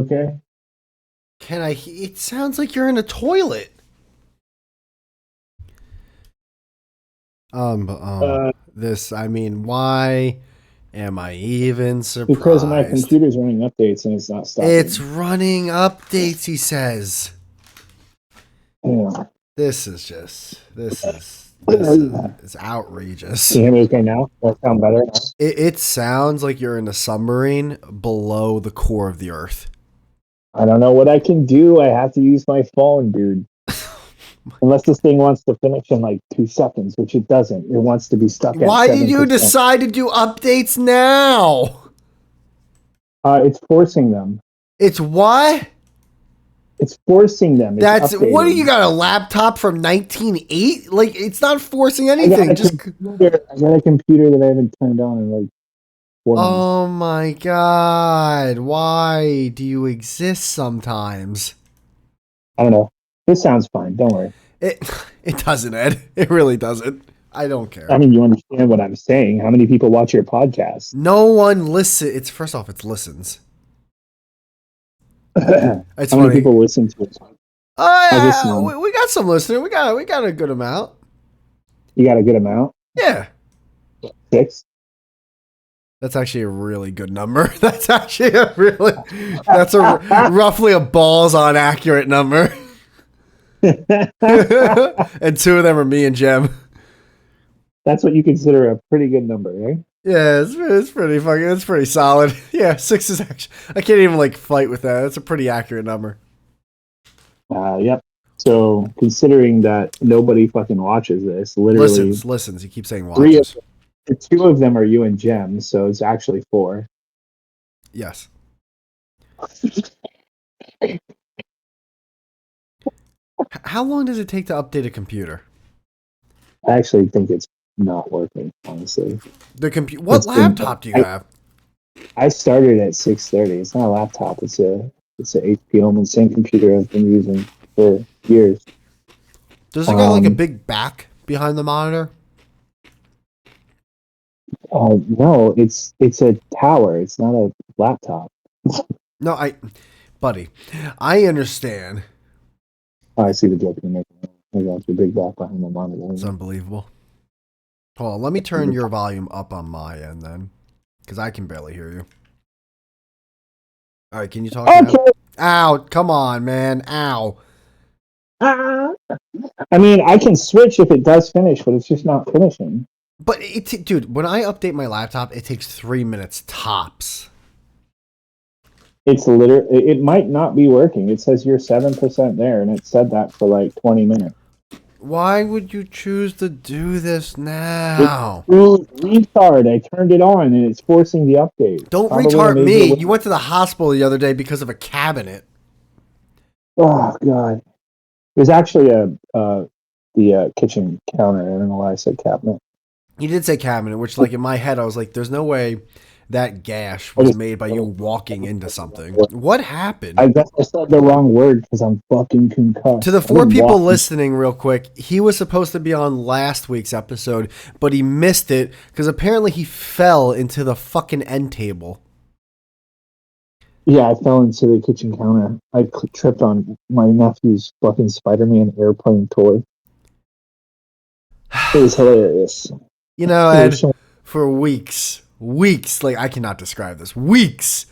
okay? It sounds like you're in a toilet. Uh, I mean, why am I even because my surprised? computer's running updates and it's not It's stopping. running updates, he says. Yeah. This is Can it's you outrageous. hear me okay now? Does that sound better? It sounds like you're in a submarine below the core of the earth. I don't know what I can do. I have to use my phone, dude. Unless this thing wants to finish in like 2 seconds, which it doesn't. It wants to be stuck at Why did you 7%. decide to do updates now? It's forcing them. It's what? It's forcing them. It's That's what do you updating. got, a laptop from 1908? Like, it's not forcing I got anything. a Just computer. I got a computer that I haven't turned on in like 4 months. oh my god. Why do you exist sometimes? I don't know. This sounds fine. Don't worry. It it doesn't, Ed. It really doesn't. I don't I care. mean, you understand what I'm saying. How many people watch your podcast? No one listen. It's first off, it's listens. How It's many funny. people listen to it? Oh How's this yeah, one? we got some listeners. We got a good amount. You got a good amount? Yeah, 6? that's actually a really good number. That's actually a really that's a roughly a balls on accurate number. And two of them are me and Jem. That's what you consider a pretty good number, right? Yeah, it's pretty fucking. It's pretty solid. Yeah, six is actually. I can't even like fight with that. That's a pretty accurate number. Yep. So considering that nobody fucking watches this, literally Listens. You keep saying three of watches. two of them are you and Jem, so it's actually 4. Yes. How long does it take to update a computer? I actually think it's not working, honestly. The computer. What It's been laptop do you I, have? I started at 6:30. It's not a laptop. It's a HP Home same computer I've been using for years. Does it got like a Um, big back behind the monitor? no, it's a tower. It's not a laptop. No, buddy, I understand. Oh, I see the joke you're making. Maybe that's your big back behind the It's monitor. unbelievable. Hold on, let me turn your volume up on my end then, because I can barely hear you. All right, can you talk now? Okay. Ow! Come on, man! Ow! Ah. I mean, I can switch if it does finish, but it's just not finishing. But dude, when I update my laptop, it takes 3 minutes tops. It's literally, it might not be working. It says you're 7% there, and it said that for like 20 minutes. Why would you choose to do this It's now? really retard. I turned it on, and it's forcing the update. Don't Probably a retard major. me. You went to the hospital the other day because of a cabinet. Oh god. There's actually the kitchen counter. I don't know why I said cabinet. You did say cabinet, which, like, in my head, I was like, there's no way that gash I was just made by you walking into something. What happened? I guess I said the wrong word because I'm fucking To the concussed. I four didn't people walk. listening, real quick, he was supposed to be on last week's episode, but he missed it because apparently he fell into the fucking end table. Yeah, I fell into the kitchen counter. I tripped on my nephew's fucking Spider-Man airplane toy. It was hilarious. You know, We were Ed, showing, for weeks, like, I cannot describe this. Weeks,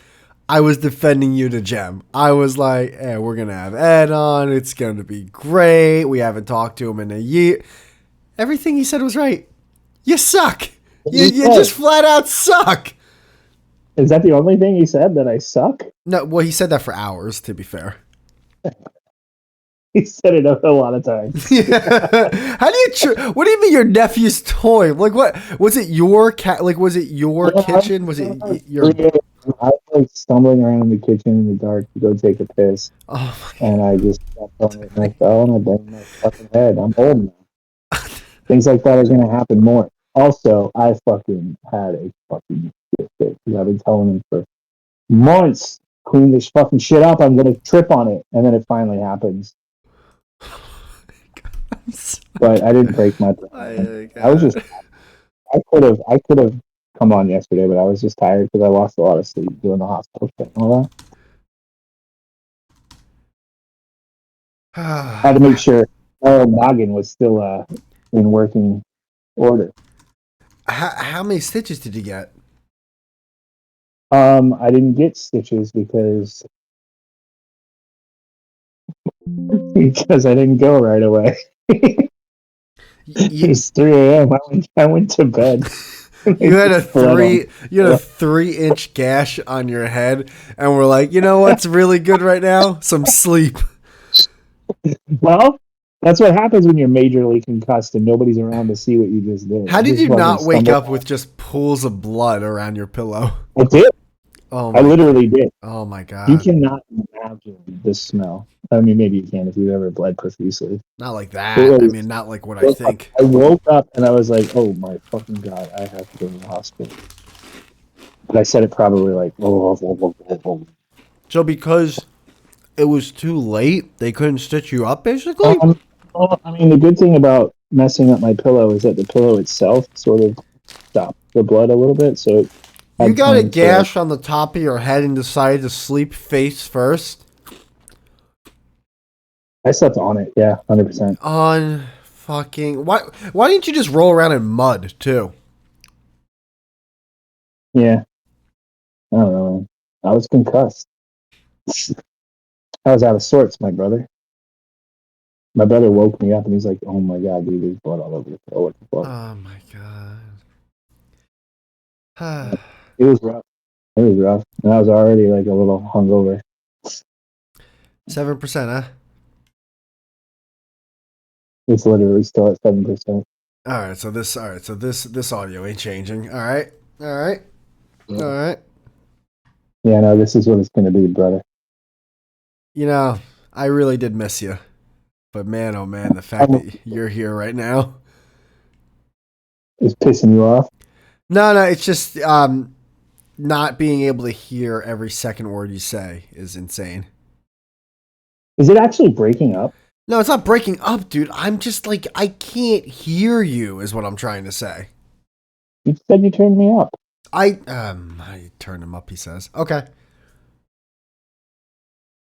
I was defending you to Jem. I was like, hey, we're going to have Ed on. It's going to be great. We haven't talked to him in a year. Everything he said was right. You suck. You just flat out suck. is that the only thing he said, that I suck? No, well, he said that for hours, to be fair. He said it a lot of times. Yeah. How do you? What do you mean your nephew's toy? Like, what was it? Your cat? Like, was it your kitchen? Was it your? I was like stumbling around in the kitchen in the dark to go take a piss, Oh and I just stepped on it and I fell and I banged my fucking head. I'm old now. Things like that are going to happen more. Also, I fucking had a fucking shit fit. I've been telling him for months, clean this fucking shit up. I'm going to trip on it. And then it finally happens. But I didn't break my brain. I was just, I could have come on yesterday, but I was just tired because I lost a lot of sleep doing the hospital shit and all that. I had to make sure our noggin was still in working order. How many stitches did you get? I didn't get stitches because I didn't go right away. It You, was 3 a.m. I went to bed. you had a Blood on. three you had a 3-inch gash on your head, and we're like, you know what's really good right now? Some sleep. Well, that's what happens when you're majorly concussed and nobody's around to see what you just did. How I did just you fucking not wake stumbled up with out. just pools of blood around your pillow? I did. Oh I my, literally did. oh my You god. cannot imagine the smell. I mean, maybe you can if you've ever bled profusely. Not like It that. I was. mean, not like what I think. I woke up and I was like, "Oh my fucking god, I have to go to the hospital." But I said it probably like, "Oh." So because it was too late, they couldn't stitch you up, basically? Um, well, I mean, the good thing about messing up my pillow is that the pillow itself sort of stopped the blood a little bit, so it You had got a time to like. gash on the top of your head and decided to sleep face first? I slept on it, yeah, 100%. On fucking why didn't you just roll around in mud too? Yeah, I don't know. I was concussed. I was out of sorts, my brother. My brother woke me up and he's like, "Oh my god, dude, there's blood all over the floor. What the fuck?" Oh my Yeah, god. it was rough. It was rough, and I was already like a little hungover. 7%, huh? It's literally still at 7%. All right, so this audio ain't changing. All right. All right. All Yeah. right. Yeah, no, this is what it's gonna be, brother. You know, I really did miss you. But man, oh man, the fact I'm, that you're here right now. it's pissing you off. No, it's just not being able to hear every second word you say is insane. Is it actually breaking up? No, it's not breaking up, dude. I'm just like I can't hear you is what I'm trying to say. You said you turned me up. I turned him up, he says. Okay.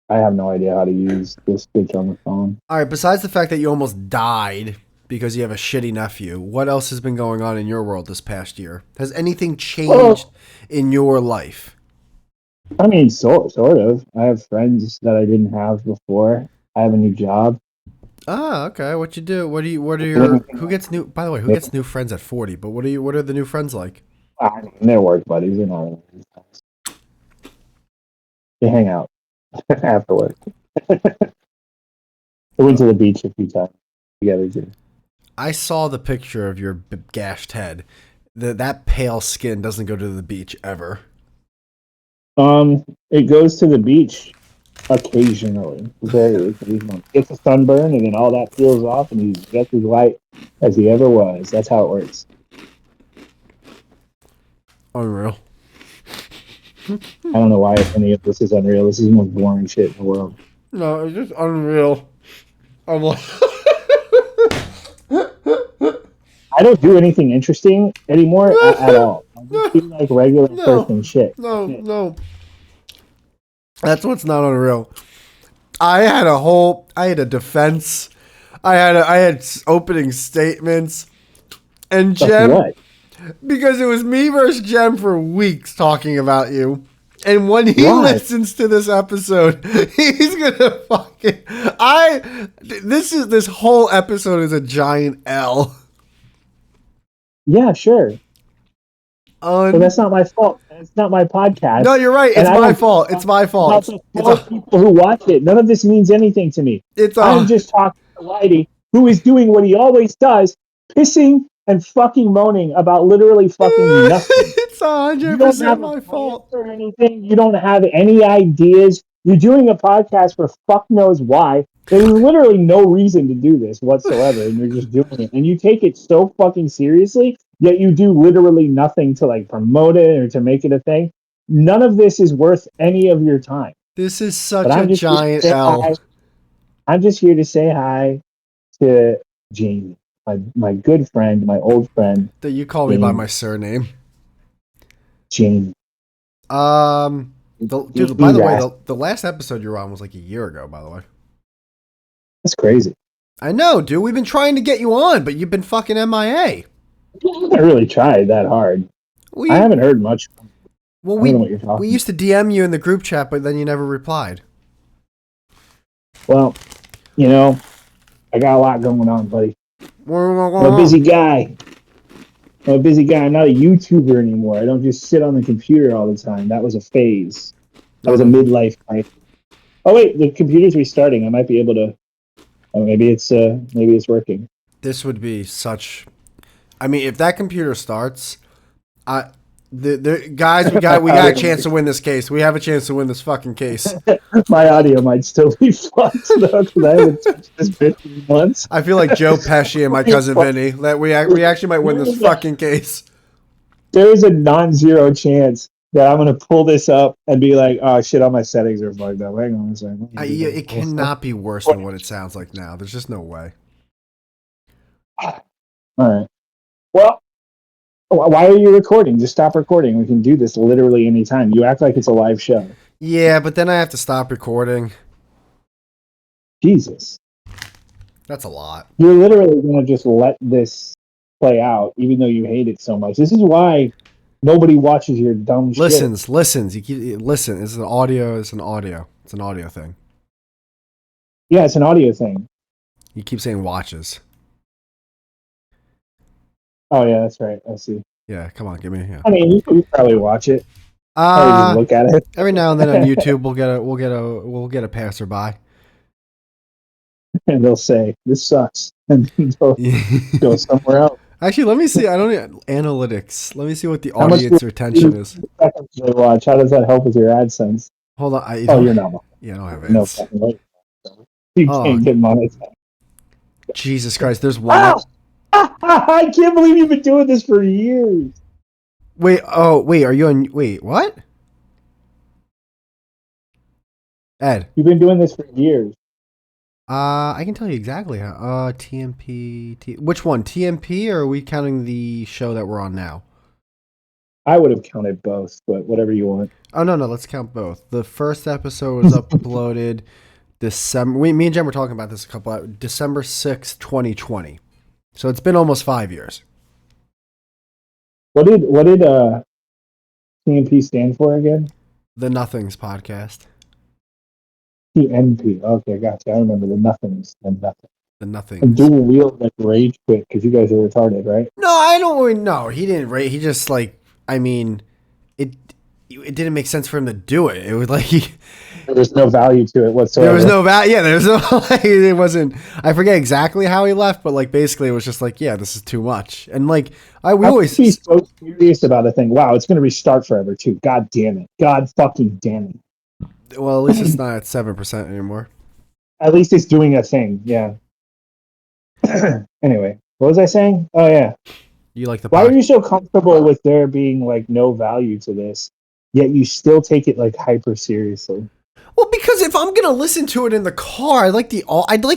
I have no idea how to use this bitch on the phone. All right, besides the fact that you almost died because you have a shitty nephew, what else has been going on in your world this past year? Has anything changed Well, in your life? I mean, sort of. I have friends that I didn't have before. I have a new job. Ah, okay. What you do? What are And your everything who else. gets new by the way, who gets new friends at 40? But what are the new friends like? I mean, they're work buddies. They're not really friends. They hang out after work. We went to the beach a few times together too. I saw the picture of your gashed head. That pale skin doesn't go to the beach ever. It goes to the beach occasionally, very occasionally. Gets a sunburn, and then all that peels off, and he's just as white as he ever was. That's how it works. Unreal. I don't know why any of this is unreal. This is the most boring shit in the world. No, it's just unreal. I'm like, I don't do anything interesting anymore at all. I just no, do like regular no, person shit. That's no, it. no. That's what's not unreal. I had a defense. I had opening statements, and Of Jem, what? because it was me versus Jem for weeks talking about you. And when he Why? listens to this episode, he's gonna fucking this whole episode is a giant L. Yeah, sure. But Un that's not my fault. It's not my No, podcast. you're right. And It's I my don't give fault. a It's fuck my fault. about the four people who watch it. None of this means anything to me. it's I'm a just talking to Whitey, who is doing what he always does, pissing and fucking moaning about literally fucking nothing. it's You hundred don't percent have a my plan fault. for anything. You don't have any ideas. You're doing a podcast for fuck knows why. There's literally no reason to do this whatsoever, and you're just doing it. And you take it so fucking seriously, yet you do literally nothing to like promote it or to make it a thing. None of this is worth any of your time. This is But such a I'm just here to giant say L hi. I'm just here to say hi to Jamie, my good friend, my old friend, that you call me by my Jamie. surname. Jamie. Um, dude. By the way, D-Ras. the last episode you're on was like a year ago. By the way, That's crazy. I know, dude. We've been trying to get you on, but you've been fucking MIA. I haven't really tried that hard. I We haven't heard much. well, I don't know what you're we talking used to DM you in the group chat, but then you never replied. Well, you know, I got a lot going on, buddy. I'm a busy guy. I'm not a YouTuber anymore. I don't just sit on the computer all the time. That was a phase. That was a midlife crisis. Oh wait, the computer's restarting. I might be able to. Oh, maybe it's working. This would be such. I mean, if that computer starts, the guys, we got a chance to win this case. We have a chance to win this fucking case. My audio might still be fucked though, because I haven't touched this bitch in months. I feel like Joe Pesci and my cousin Vinny that we actually might win this fucking case. There is a non-zero chance that I'm gonna pull this up and be like, "Oh shit, all my settings are fucked up." Hang on a second. It cannot be worse than what it sounds like now. There's just no way. All right. Well, why are you recording? Just stop recording. We can do this literally anytime. You act like it's a live show. Yeah, but then I have to stop recording. Jesus. That's a lot. You're literally going to just let this play out, even though you hate it so much. This is why nobody watches your dumb shit. Listens. You keep listen. It's an audio thing. Yeah, it's an audio thing. You keep saying watches. Oh yeah, that's right. I see. Yeah, come on, give me. Yeah. I mean, you could probably watch it. Just look at it. Every now and then on YouTube, we'll get a passerby, and they'll say this sucks, and they'll go somewhere else. Actually, let me see. I don't analytics. Let me see what the audience retention is. They watch. How does that help with your AdSense? Hold on. You're not. Yeah, I don't have No ads. fucking way. You can't get monetized. Jesus Christ! There's one. I can't believe you've been doing this for years. Wait, are you on? Wait, what? Ed. You've been doing this for years. I can tell you exactly how. TMP. Which one? TMP, or are we counting the show that we're on now? I would have counted both, but whatever you want. Oh, no, let's count both. The first episode was uploaded December. Me and Jen were talking about this December 6th, 2020. So it's been almost 5 years. What did TNP stand for again? The Nothings Podcast. TNP. Okay, gotcha. I remember the Nothings. The Nothings. And dual wheel like rage quit because you guys are retarded, right? No, I don't. No, he didn't rage. He just I mean, it didn't make sense for him to do it. It was like there was no value to it whatsoever. There was no value. Yeah, there's no. It wasn't. I forget exactly how he left, but basically it was just yeah, this is too much. And we always be so serious about a thing. Wow, it's going to restart forever too. God damn it. God fucking damn it. Well, at least it's not at 7% anymore. At least it's doing a thing. Yeah. Anyway, what was I saying? Oh yeah. You like the? Why are you so comfortable with there being no value to this, yet you still take it hyper seriously? Well, because if I'm gonna listen to it in the car, I'd like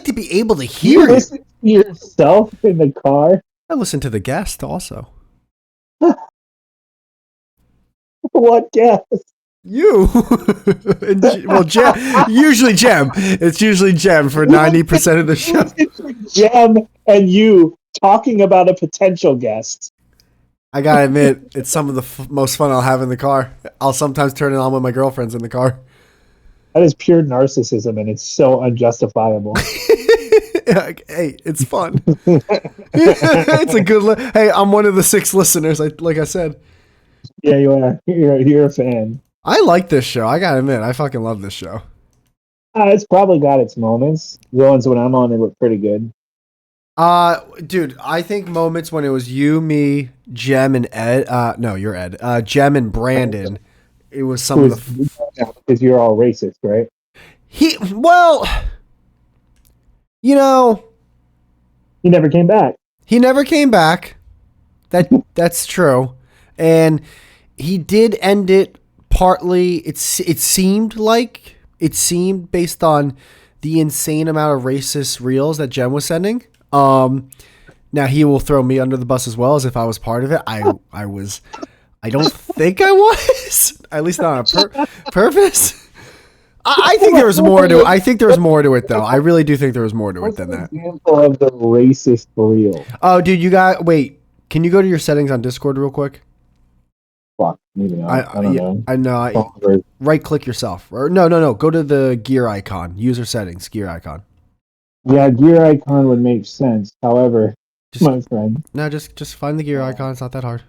to be able to hear you listen to yourself in the car. I listen to the guest also. What guest? You. Well, Jem. Usually Jem. It's usually Jem for 90% of the show. Jem and you talking about a potential guest. I gotta admit, it's some of the most fun I'll have in the car. I'll sometimes turn it on with my girlfriend's in the car. That is pure narcissism, and it's so unjustifiable. Hey, it's fun. It's a good. Hey, I'm one of the 6 listeners. Like I said. Yeah, you are. You're a fan. I like this show. I gotta admit, I fucking love this show. It's probably got its moments. The ones when I'm on, they were pretty good. Dude, I think moments when it was you, me, Jem, and Ed. No, you're Ed. Jem and Brandon. It was some of the. Because you're all racist, right? He never came back. He never came back. That's true, and he did end it partly. It seemed based on the insane amount of racist reels that Jem was sending. Now he will throw me under the bus as well as if I was part of it. I don't think I was, at least not on purpose. I think there was more to it. I think there was more to it, though. I really do think there was more to it than that. Example of the racist reel. Oh, dude, wait. Can you go to your settings on Discord real quick? Fuck, maybe not. I don't know. I know. Right click yourself. Or no. Go to the gear icon. User settings, gear icon. Yeah, gear icon would make sense. However, my friend. No, just find the gear icon. It's not that hard.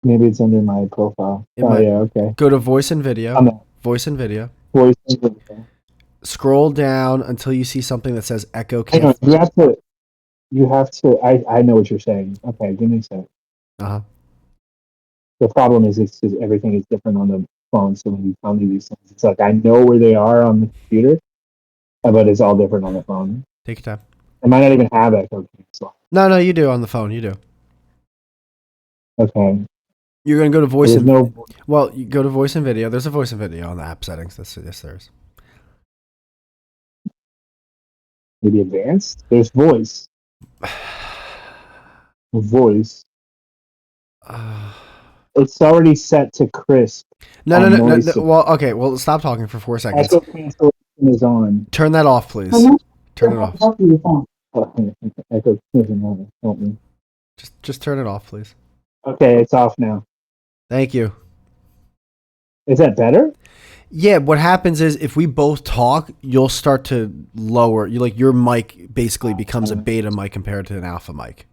Maybe it's under my profile. Yeah, okay. Go to voice and video. Voice and video. Voice and video. Scroll down until you see something that says echo. Hang on, you have to. I know what you're saying. Okay, give me a second. The problem is everything is different on the phone. So when you tell me these things, it's like I know where they are on the computer, but it's all different on the phone. Take your time. I might not even have echo cancel. No, you do on the phone. You do. Okay. You're gonna go to voice well, you go to voice and video. There's a voice and video on the app settings. Yes, there's. Maybe advanced. There's voice. Voice. It's already set to crisp. No. Well, okay. Well, stop talking for 4 seconds. Echo cancellation is on. Turn that off, please. Turn it off. Echo isn't on. Help me. Just turn it off, please. Okay, it's off now. Thank you. Is that better? Yeah. What happens is if we both talk, you'll start to lower. Your mic basically becomes a beta mic compared to an alpha mic.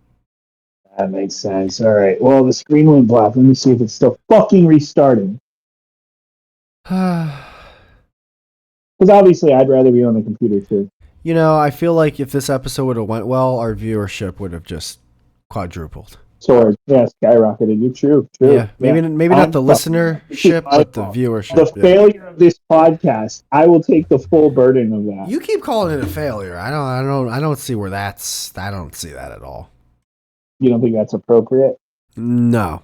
That makes sense. All right. Well, the screen went black. Let me see if it's still fucking restarting. Because obviously, I'd rather be on the computer too. I feel like if this episode would have went well, our viewership would have just quadrupled. Sword, yeah, skyrocketed. You're true. Yeah, maybe not the listenership, but the viewership. The failure of this podcast, I will take the full burden of that. You keep calling it a failure. I don't see where that's. I don't see that at all. You don't think that's appropriate? No.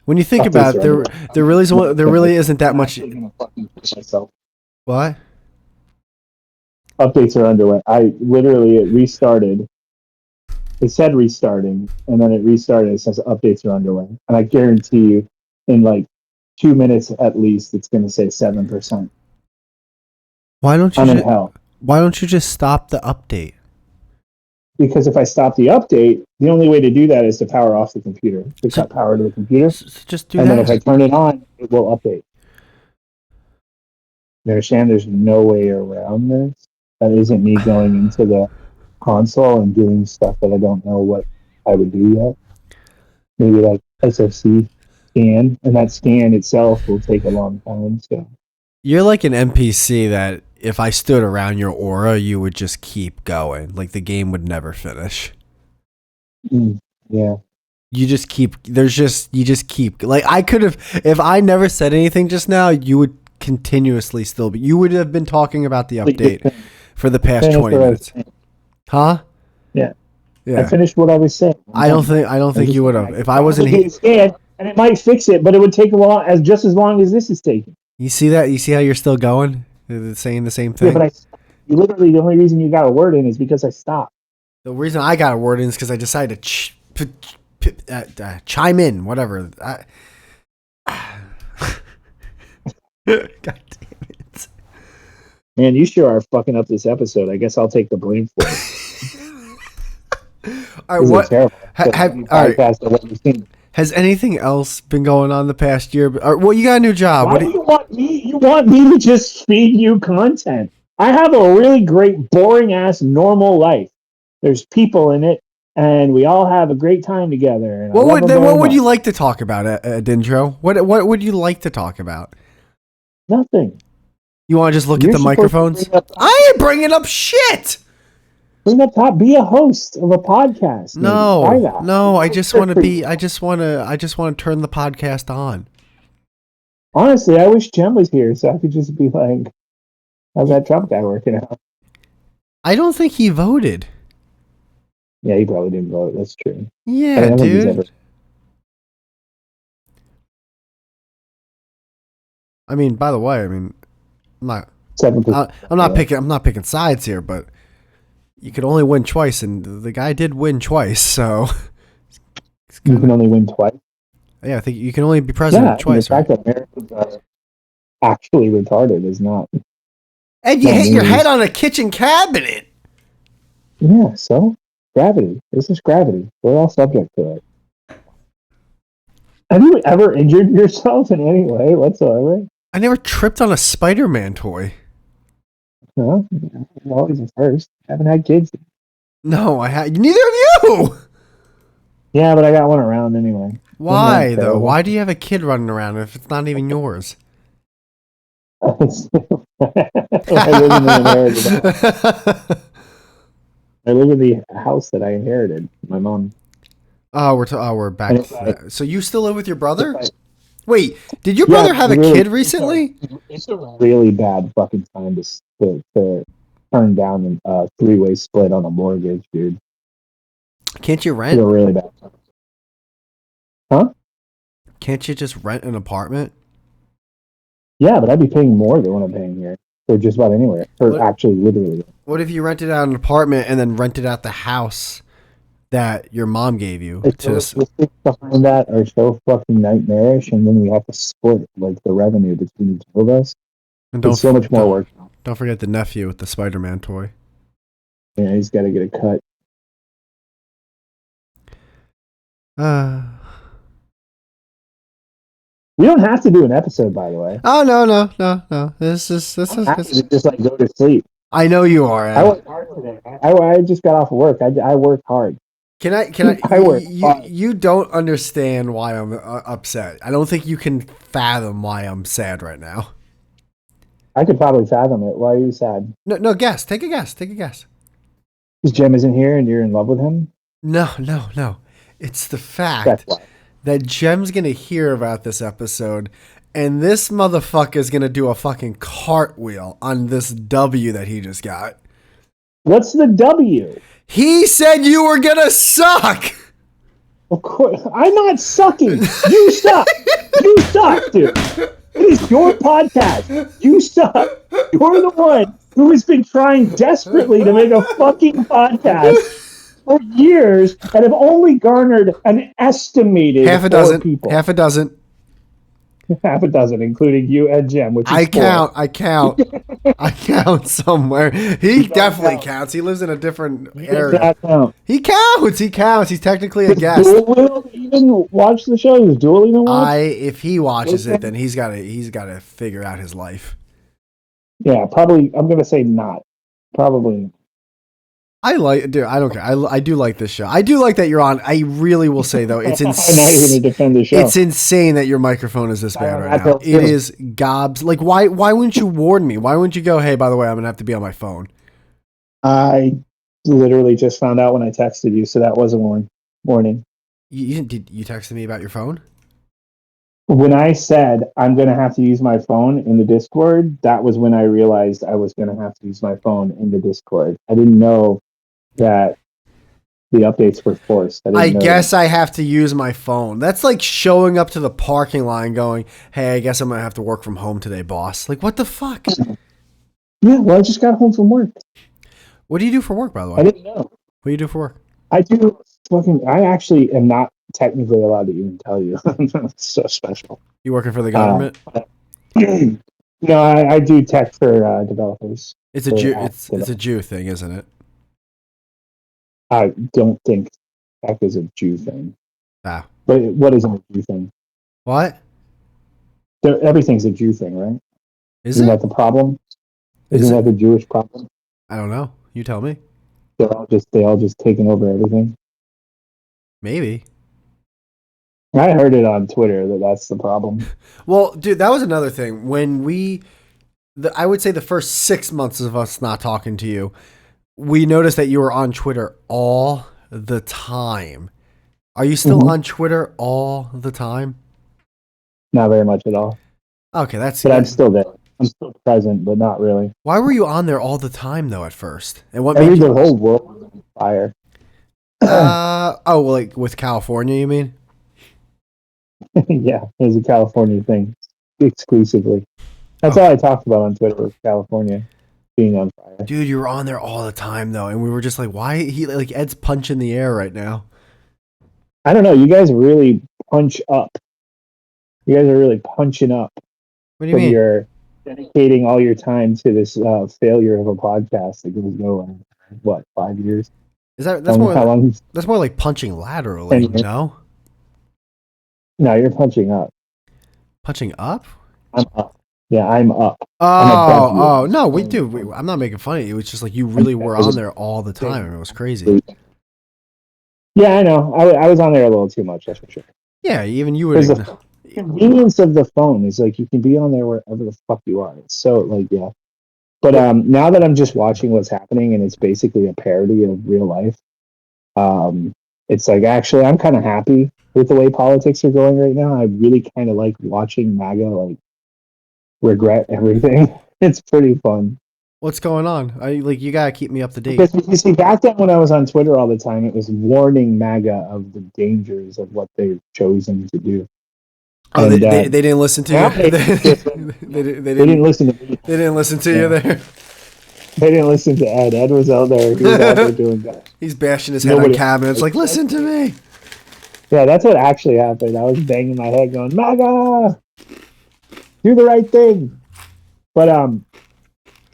When you think about it, there really isn't that much. What? Updates are underway. It restarted. It said restarting, and then it restarted. It says updates are underway, and I guarantee you, in like 2 minutes at least, it's going to say 7%. Why don't you just stop the update? Because if I stop the update, the only way to do that is to power off the computer. To cut power to the computer. Just do that. And then if I turn it on, it will update. You understand? There's no way around this. That isn't me going into the console and doing stuff that I don't know what I would do yet. Maybe like SFC scan, and that scan itself will take a long time. So you're like an NPC that if I stood around your aura, you would just keep going. Like the game would never finish. Yeah. You just keep. Like I could have, if I never said anything just now, you would continuously still be. You would have been talking about the update for the past 20 minutes. Huh? Yeah. I finished what I was saying. I don't think you would have. If I wasn't here, and it might fix it, but it would take just as long as this is taking. You see that? You see how you're still going? Saying the same thing. Yeah, but the only reason you got a word in is because I stopped. The reason I got a word in is because I decided to chime in, whatever. God damn it. Man, you sure are fucking up this episode. I guess I'll take the blame for it. All right, has anything else been going on the past year? Well, you got a new job. Why do you want me? You want me to just feed you content? I have a really great, boring ass normal life. There's people in it, and we all have a great time together. What would you like to talk about, Edindro? What would you like to talk about? Nothing. You want to just look at the microphones? I ain't bringing up shit. Bring up top. Be a host of a podcast. No. I just want to turn the podcast on. Honestly, I wish Jem was here so I could just be like, "How's that Trump guy working out?" I don't think he voted. Yeah, he probably didn't vote. That's true. Yeah, dude. I mean, by the way, I'm not. I'm not picking sides here, but you could only win twice, and the guy did win twice. So you can only win twice. Yeah, I think you can only be president twice. The fact right? that Americans are actually retarded is not. And you hit your head on a kitchen cabinet. Yeah, so gravity. This is gravity. We're all subject to it. Have you ever injured yourself in any way whatsoever? I never tripped on a Spider-Man toy. No, you're always a first. Haven't had kids. No, I had. Neither of you. Yeah, but I got one around anyway. Why though? Why do you have a kid running around if it's not even yours? I live in the I live in the house that I inherited. My mom. Oh, we're back to that. So you still live with your brother? Wait, did your Yeah, brother have a really, kid recently? It's a really bad fucking time to turn down a three-way split on a mortgage, dude. Can't you It's rent? a really bad time. Huh? Can't you just rent an apartment? Yeah, but I'd be paying more than what I'm paying here for just about anywhere. For actually, literally. What if you rented out an apartment and then rented out the house that your mom gave you? The statistics behind that are so fucking nightmarish, and then we have to split like the revenue between the two of us. And It's so much more work. Don't forget the nephew with the Spider-Man toy. Yeah, he's got to get a cut. We don't have to do an episode, by the way. Oh no. This is just like go to sleep. I know you are. Ed. I worked hard today. I just got off of work. I worked hard. Can I? You don't understand why I'm upset. I don't think you can fathom why I'm sad right now. I could probably fathom it. Why are you sad? No, guess. Take a guess. Because Jem isn't here and you're in love with him? No. It's the fact that Jem's going to hear about this episode and this motherfucker is going to do a fucking cartwheel on this W that he just got. What's the W? He said you were going to suck. Of course. I'm not sucking. You suck. You suck, dude. It is your podcast. You suck. You're the one who has been trying desperately to make a fucking podcast for years and have only garnered an estimated half a dozen people. Half a dozen, including you and Jem. Which is I count. I count somewhere. He definitely counts. He lives in a different area. He counts. He's technically a guest. Duel even watch the show? Does Duel even watch? If he watches it, then he's got to figure out his life. Yeah, probably. I'm gonna say not. Probably. I don't care. I do like this show. I do like that you're on. I really will say though, it's insane. I'm not even gonna defend the show. It's insane that your microphone is this bad right now. It is gobs. Like why wouldn't you warn me? Why wouldn't you go, hey, by the way, I'm gonna have to be on my phone? I literally just found out when I texted you, so that was a warning. You texted me about your phone? When I said I'm going to have to use my phone in the Discord, that was when I realized I was going to have to use my phone in the Discord. I didn't know that the updates were forced. I guess I have to use my phone. That's like showing up to the parking lot going, hey, I guess I'm going to have to work from home today, boss. Like, what the fuck? Yeah, well, I just got home from work. What do you do for work, by the way? I didn't know. What do you do for work? I actually am not technically allowed to even tell you. It's so special. You working for the government? No, I do tech for developers. It's a Jew thing, isn't it? I don't think tech is a Jew thing. Ah. But what isn't a Jew thing? What? Everything's a Jew thing, right? Isn't that the problem? Isn't that the Jewish problem? I don't know. You tell me. They all just taking over everything. Maybe. I heard it on Twitter that's the problem. Well, dude, that was another thing. When I would say the first 6 months of us not talking to you, we noticed that you were on Twitter all the time. Are you still on Twitter all the time? Not very much at all. Okay, But I'm still there. I'm still present, but not really. Why were you on there all the time though at first? And what made the whole world was on fire? Like with California, you mean? Yeah, it was a California thing exclusively. That's all I talked about on Twitter was California being on fire. Dude, you were on there all the time though, and we were just like, why Ed's punching the air right now? I don't know. You guys really punch up. You guys are really punching up. What do you mean? Your dedicating all your time to this failure of a podcast that goes nowhere. What, 5 years? Is that How long? that's more like punching 10 laterally? years? No, No, you're punching up. punching up. I'm up. Yeah, I'm up. I'm above Oh, you. oh no, we do. I'm not making fun of you. It's just like you really were on there all the time, and it was crazy. Yeah, I know. I was on there a little too much, that's for sure. Yeah, even you would. Because the convenience of the phone is like you can be on there wherever the fuck you are. It's so like, yeah. But now that I'm just watching what's happening and it's basically a parody of real life, it's like actually I'm kind of happy with the way politics are going right now. I really kind of like watching MAGA like regret everything. It's pretty fun. What's going on? You gotta keep me up to date. Because you see, back then when I was on Twitter all the time, it was warning MAGA of the dangers of what they've chosen to do. Oh, And, they didn't listen to you. They didn't listen to me. They didn't listen to you there. They didn't listen to Ed. Ed was out there. He was out there doing that. He's bashing his head on cabinets like, listen to me. Yeah, that's what actually happened. I was banging my head going, MAGA, do the right thing. But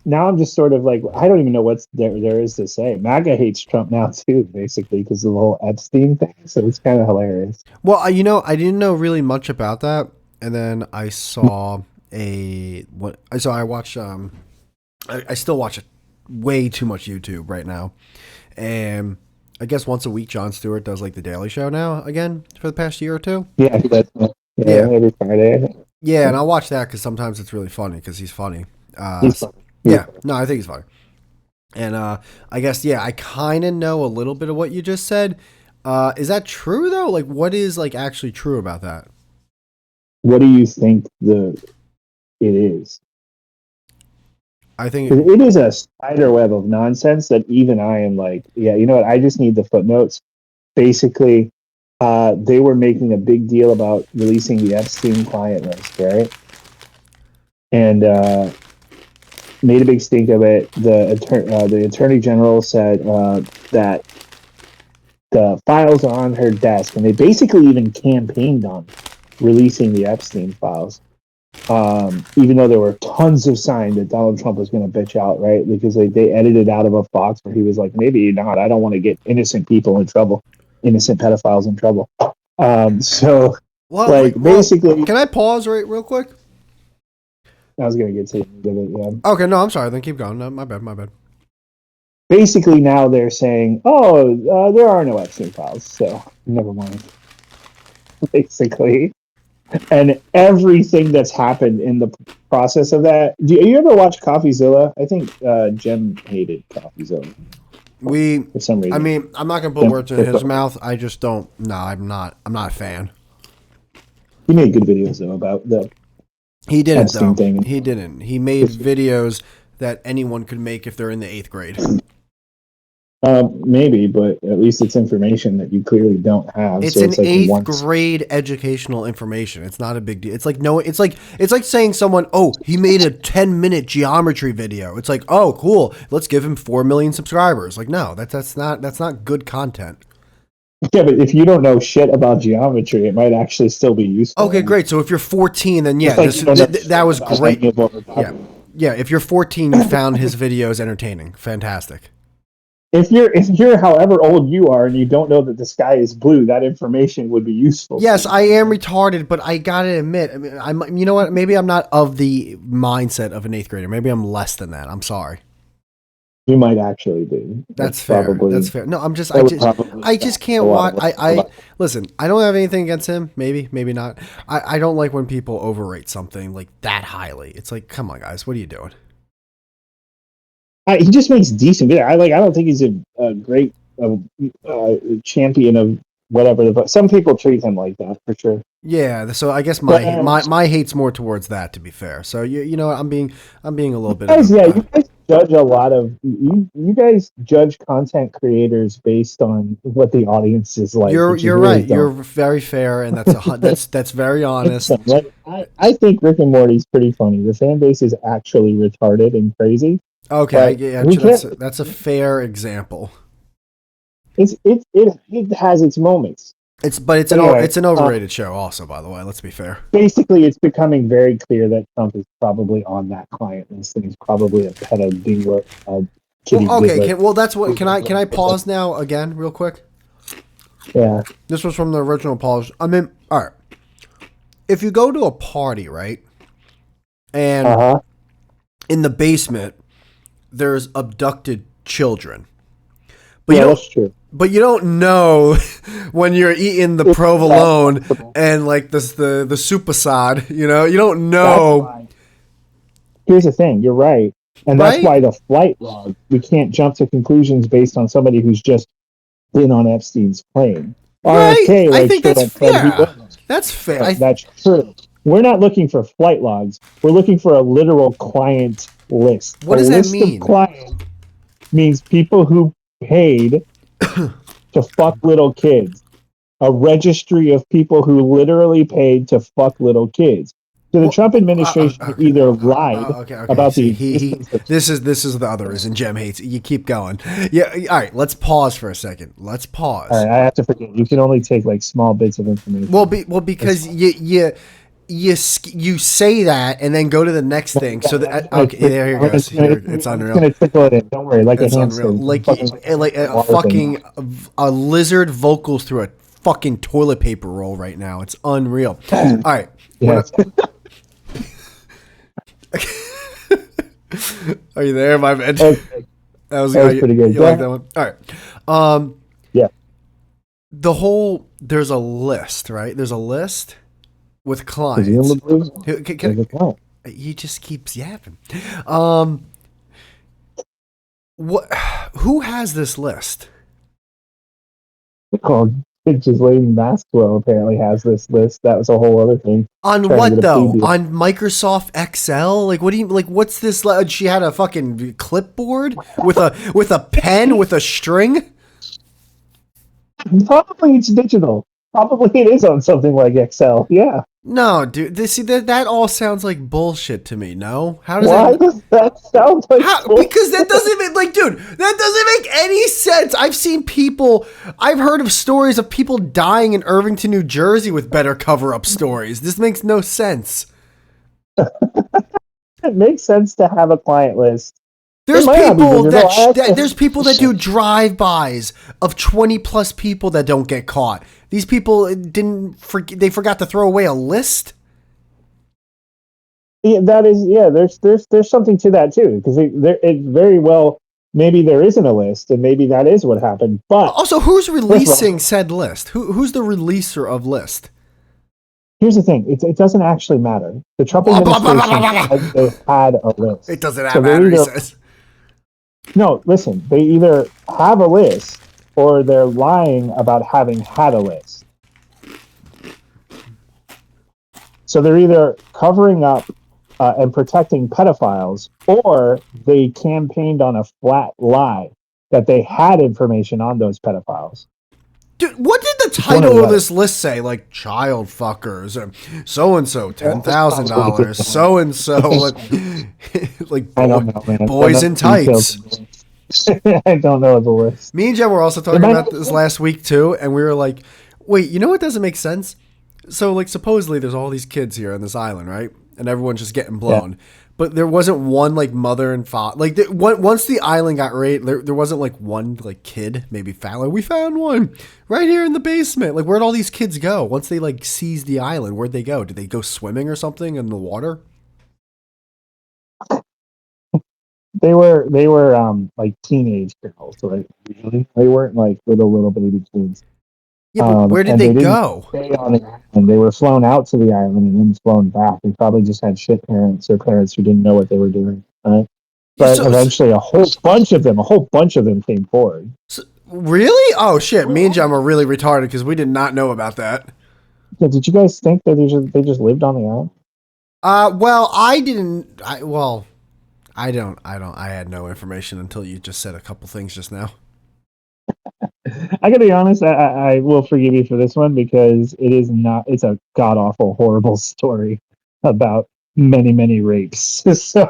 now I'm just sort of like, I don't even know what there is to say. MAGA hates Trump now too, basically, because of the whole Epstein thing. So it's kind of hilarious. Well, I didn't know really much about that, and then I saw I watch I still watch way too much YouTube right now, and I guess once a week Jon Stewart does like the Daily Show now again for the past year or two. Yeah, every Friday. Yeah, and I'll watch that because sometimes it's really funny because he's funny. He's funny. Yeah, no, I think he's funny. And I guess, yeah, I kind of know a little bit of what you just said. Is that true, though? Like, what is, like, actually true about that? What do you think it is? I think it is a spider web of nonsense that even I am like, yeah, you know what? I just need the footnotes. Basically, they were making a big deal about releasing the Epstein client list, right? And made a big stink of it. The attorney general said that the files are on her desk, and they basically even campaigned on releasing the Epstein files. Even though there were tons of signs that Donald Trump was going to bitch out, right? Because they edited out of a Fox where he was like, maybe not. I don't want to get innocent people in trouble, innocent pedophiles in trouble. Basically, can I pause real quick? I was going to get to it. Yeah. Okay, no, I'm sorry. Then keep going. No, my bad. Basically, now they're saying, there are no Epstein files, so never mind. Basically. And everything that's happened in the process of that. Do you ever watch CoffeeZilla? I think Jem hated CoffeeZilla. For some reason. I mean, I'm not gonna put words in his mouth. I just don't. No, I'm not a fan. He made good videos though about the. He didn't though. Thing. He didn't. He made videos that anyone could make if they're in the 8th grade. Maybe, but at least it's information that you clearly don't have. It's an 8th grade educational information. It's not a big deal. It's like it's like saying someone, oh, he made a 10-minute geometry video. It's like, oh, cool. Let's give him 4 million subscribers. Like, no, that's not good content. Yeah, but if you don't know shit about geometry, it might actually still be useful. Okay, great. So if you're 14, then yeah, that was great. Yeah. If you're 14, you found his videos entertaining. Fantastic. If you're however old you are and you don't know that the sky is blue, that information would be useful. Yes, I am retarded, but I gotta admit, I mean, you know what? Maybe I'm not of the mindset of an 8th grader. Maybe I'm less than that. I'm sorry. You might actually be. That's fair. That's fair. No, I just can't watch. Listen. I don't have anything against him. Maybe not. I don't like when people overrate something like that highly. It's like, come on, guys, what are you doing? He just makes decent videos. I don't think he's a great champion of whatever. But some people treat him like that for sure. Yeah. So I guess my hate's more towards that. To be fair. So you know what? I'm being a little bit. You guys judge a lot of you guys judge content creators based on what the audience is like. You're right. You're very fair, and that's very honest. I think Rick and Morty's pretty funny. The fan base is actually retarded and crazy. Okay, yeah, that's a fair example. It has its moments. Anyway, it's an overrated show. Also, by the way, let's be fair. basically, it's becoming very clear that Trump is probably on that client list, and he's probably a pedo diddler, kitty Well, okay. diddler. That's what. Can I pause now again, real quick? Yeah. This was from the original pause. I mean, all right. If you go to a party, right, and Uh-huh. in the basement there's abducted children, but Yeah, that's true. you don't know when you're eating the It's provolone possible. and like the supersod. You know, you don't That's know, why. Here's the thing. You're right. And that's right? why the flight log, we can't jump to conclusions based on somebody who's just been on Epstein's plane. Right. RFK, I like, think straight that's up said he yeah. wasn't. That's fair. Right, that's true. We're not looking for flight logs. We're looking for a literal client list. What A does that list of mean? clients means people who paid to fuck little kids. A registry of people who literally paid to fuck little kids. So the Well, Trump administration okay, either lied okay. about the See, existence of. this is the other reason Jem hates it. You keep going. Yeah. All right. Let's pause for a second. Let's All pause. right, I have to forget. You can only take like small bits of information. Because you say that and then go to the next thing. So that okay, there you go. It's I'm just unreal. gonna tickle it in. Don't worry, like a It's hamster. unreal. Like a Water thing. fucking a lizard vocals through a fucking toilet paper roll right now. It's unreal. All right. Yes. Are you there, my man? Okay. That was pretty good. You like that one? All right. Yeah. There's a list, right? There's a list with Is clients. he in the blues? He just keeps yapping. What? Who has this list? Oh, bitches Lady Maxwell apparently has this list. That was a whole other thing. On Trying to what get a though? plea deal. On Microsoft Excel? Like what do you like? What's this? She had a fucking clipboard with a pen with a string. Probably it's digital. Probably it is on something like Excel. Yeah. No, dude. That all sounds like bullshit to me. No, how does Why that? does that sound like bullshit? Because that doesn't make like, dude. That doesn't make any sense. I've heard of stories of people dying in Irvington, New Jersey, with better cover-up stories. This makes no sense. It makes sense to have a client list. There's It might not be people digital. there's people that do drive-bys of 20 plus people that don't get caught. These people they forgot to throw away a list. Yeah, there's something to that too, because it very well, maybe there isn't a list, and maybe that is what happened. But Also, who's releasing said list? Who's the releaser of list? here's the thing: it doesn't actually matter. The Trump administration said they had a list. It doesn't So matter, he either, says. no, listen, they either have a list or they're lying about having had a list. So they're either covering up and protecting pedophiles, or they campaigned on a flat lie that they had information on those pedophiles. Dude, what did the one or title the of other. this list say? Like child fuckers, or so and so $10,000, so and so like I don't know, man. boys in tights. I don't know the list. Me and Jen were also talking about this last week too, and we were like, "Wait, you know what doesn't make sense?" So, like, supposedly there's all these kids here on this island, right? And everyone's just getting blown. Yeah. But there wasn't one, like, mother and father. Like, once the island got raided, there wasn't, like, one, like, kid, maybe found. Like, we found one right here in the basement. Like, where'd all these kids go? Once they, like, seized the island, where'd they go? Did they go swimming or something in the water? They were like teenage girls, right? Usually they weren't like little baby kids. Yeah, but where did they go? Stay on the island. They were flown out to the island and then flown back. They probably just had shit parents or parents who didn't know what they were doing. Right? But eventually, a whole bunch of them came forward. Really? Oh shit! Me and John were really retarded because we did not know about that. Yeah, did you guys think that they just lived on the island? Well, I didn't. I don't. I had no information until you just said a couple things just now. I gotta be honest, I will forgive you for this one because it is not, it's a god awful, horrible story about many rapes. So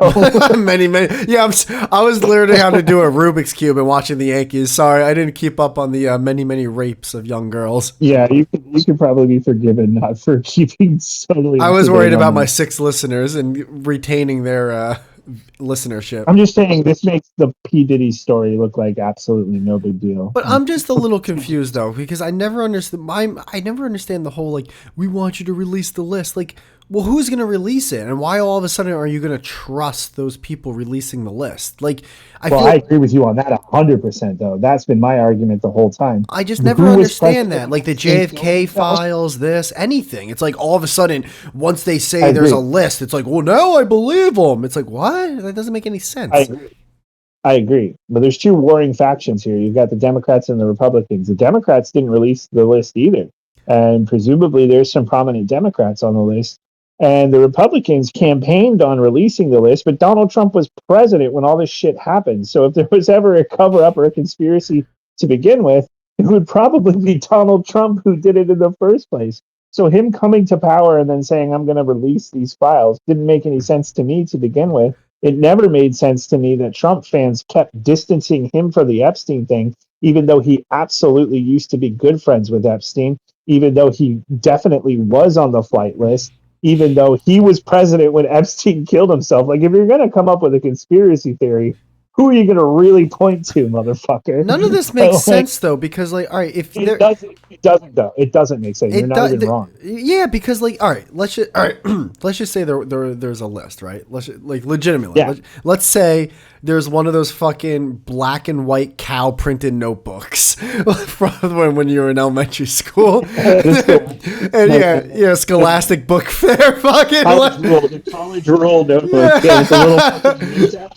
many. Yeah, I was learning how to do a Rubik's Cube and watching the Yankees. Sorry, I didn't keep up on the many rapes of young girls. yeah, you could probably be forgiven not for keeping totally I up was to date worried on about my that. 6 listeners and retaining their listenership. I'm just saying this makes the P Diddy story look like absolutely no big deal. But I'm just a little confused though because I never understand. I never understand the whole like we want you to release the list. Like, well, who's going to release it, and why all of a sudden are you going to trust those people releasing the list? Like, I Well, feel I agree with you on that 100%. Though that's been my argument the whole time. I just never Who was understand president that. when Like the Epstein killed JFK himself? files, this, anything. It's like all of a sudden, once they I say there's a agree. list, it's like, well, now I believe them. It's like, what? That doesn't make any I sense. agree. I agree. But there's two warring factions here. You've got the Democrats and the Republicans. The Democrats didn't release the list either. And presumably there's some prominent Democrats on the list. And the Republicans campaigned on releasing the list, but Donald Trump was president when all this shit happened. So if there was ever a cover up or a conspiracy to begin with, it would probably be Donald Trump who did it in the first place. So him coming to power and then saying, I'm going to release these files didn't make any sense to me to begin with. It never made sense to me that Trump fans kept distancing him for the Epstein thing, even though he absolutely used to be good friends with Epstein, even though he definitely was on the flight list, even though he was president when Epstein killed himself. Like, if you're going to come up with a conspiracy theory, who are you going to really point to, None of motherfucker? this makes Like, sense though, because like, all right, if it there, doesn't. It doesn't though. It doesn't make sense. You're it not does, even wrong. yeah, because like, all right, let's just say there's a list, right? Like legitimately, Yeah. let's say there's one of those fucking black and white cow printed notebooks from when you were in elementary school, That's cool. and yeah, Scholastic Book Fair, fucking. The college roll notebook. Yeah, with the little fucking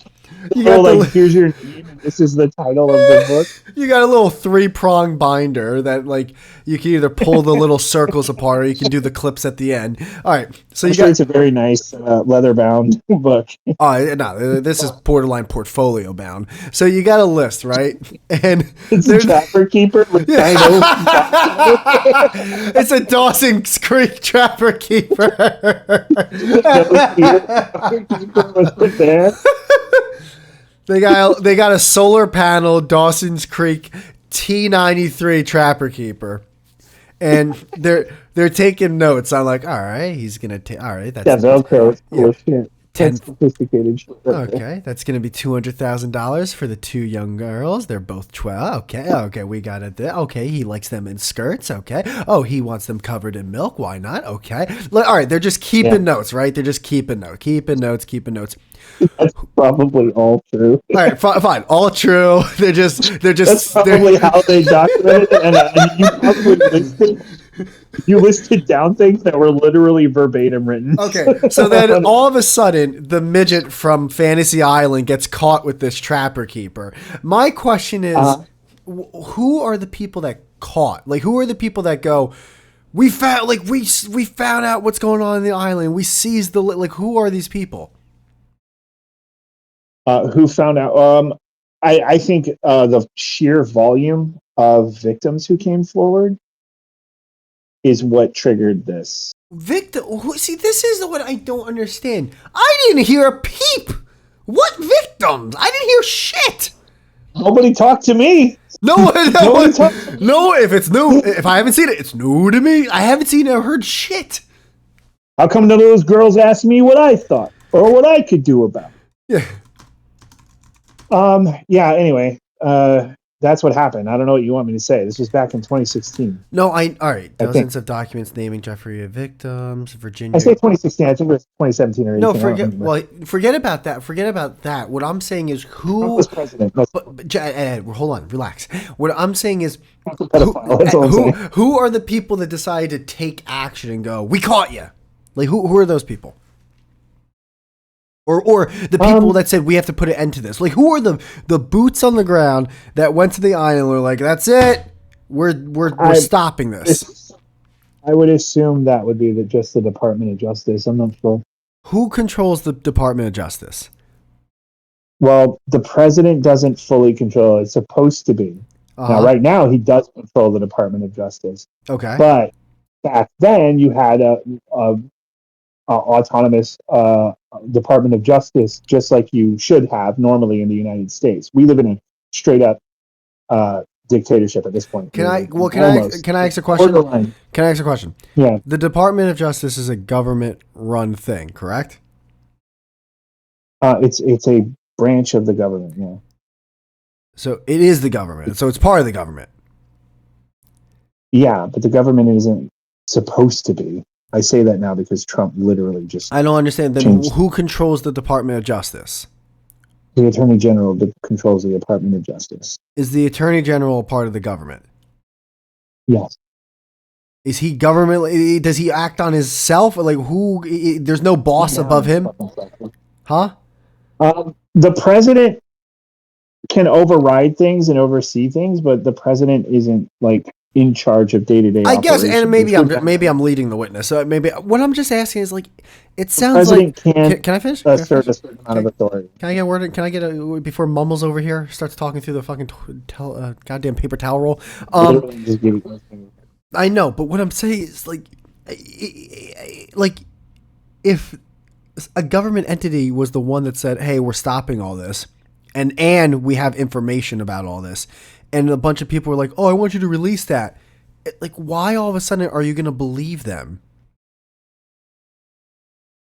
You oh, got like the here's your name and this is the title of the book. you got a little 3-prong binder that like you can either pull the little circles apart or you can do the clips at the end. All right, so I'm you sure got it's a very nice leather bound book. no, this is borderline portfolio bound. So you got a list, right? And It's a there's trapper keeper with dino. it's a Dawson's Creek Trapper Keeper. There. They got a solar panel Dawson's Creek T93 Trapper Keeper. And they're taking notes. I'm like, all right, he's gonna take. All right, Yeah, that's Velcro. It's cool yeah, as shit. 10. That's sophisticated shit. Right there. Okay, that's gonna be $200,000 for the 2 young girls. They're both 12. Okay, we got it. Okay, he likes them in skirts. Okay. Oh, he wants them covered in milk. Why not? Okay. All right, they're just keeping Yeah. notes, right? They're just keeping notes. That's probably all true. All right, fine, all true. That's They're probably how they documented it. And you probably listed down things that were literally verbatim written. Okay, so then all of a sudden, the midget from Fantasy Island gets caught with this trapper keeper. My question is, who are the people that caught? Like, who are the people that go? We found, like, we found out what's going on in the island. We seized the like. Who are these people? Who found out? I think the sheer volume of victims who came forward is what triggered this. Victim. See, this is what I don't understand. I didn't hear a peep. What victims? I didn't hear shit. Nobody talked to me. No one. Nobody talked to me. No, if it's new, if I haven't seen it, it's new to me. I haven't seen or heard shit. How come none of those girls asked me what I thought or what I could do about it? Yeah. Yeah. Anyway, that's what happened. I don't know what you want me to say. This was back in 2016. No, all right. Dozens of documents naming Jeffrey victims, Virginia. I say 2016. I think it was 2017 or 18. No, forget about that. Forget about that. What I'm saying is who Trump was president. Ed, hold on, relax. What I'm saying is Pedophile. who are the people that decide to take action and go, we caught you? Like who are those people? Or the people that said we have to put an end to this. Like who are the boots on the ground that went to the island and were like, that's it. We're stopping this. I would assume that would be just the Department of Justice. I'm not sure. Who controls the Department of Justice? Well, the president doesn't fully control it. It's supposed to be. Now, right now, he does control the Department of Justice. Okay. But back then, you had autonomous Department of Justice, just like you should have normally in the United States. We live in a straight up dictatorship at this point. Can I? Really. Well, Almost. can I ask a question? Borderline. Can I ask a question? Yeah. The Department of Justice is a government-run thing, correct? It's a branch of the government. Yeah. So it is the government. So it's part of the government. Yeah, but the government isn't supposed to be. I say that now because Trump literally just I don't understand. Then changed. who controls the Department of Justice? The Attorney General controls the Department of Justice. Is the Attorney General a part of the government? Yes. Is he government? Does he act on himself? Like who? There's no boss above him, huh? The president can override things and oversee things, but the president isn't like in charge of day-to-day I guess, operations. and maybe I'm leading the witness. So maybe what I'm just asking is like, it sounds president like. can't Can I finish? assert a certain amount of authority. Can I get a word? Can I get a before Mumbles over here starts talking through the fucking goddamn paper towel roll? Literally just give it. I know, but what I'm saying is like if a government entity was the one that said, "Hey, we're stopping all this," and we have information about all this, and a bunch of people were like, "Oh, I want you to release that." Like, why all of a sudden are you going to believe them?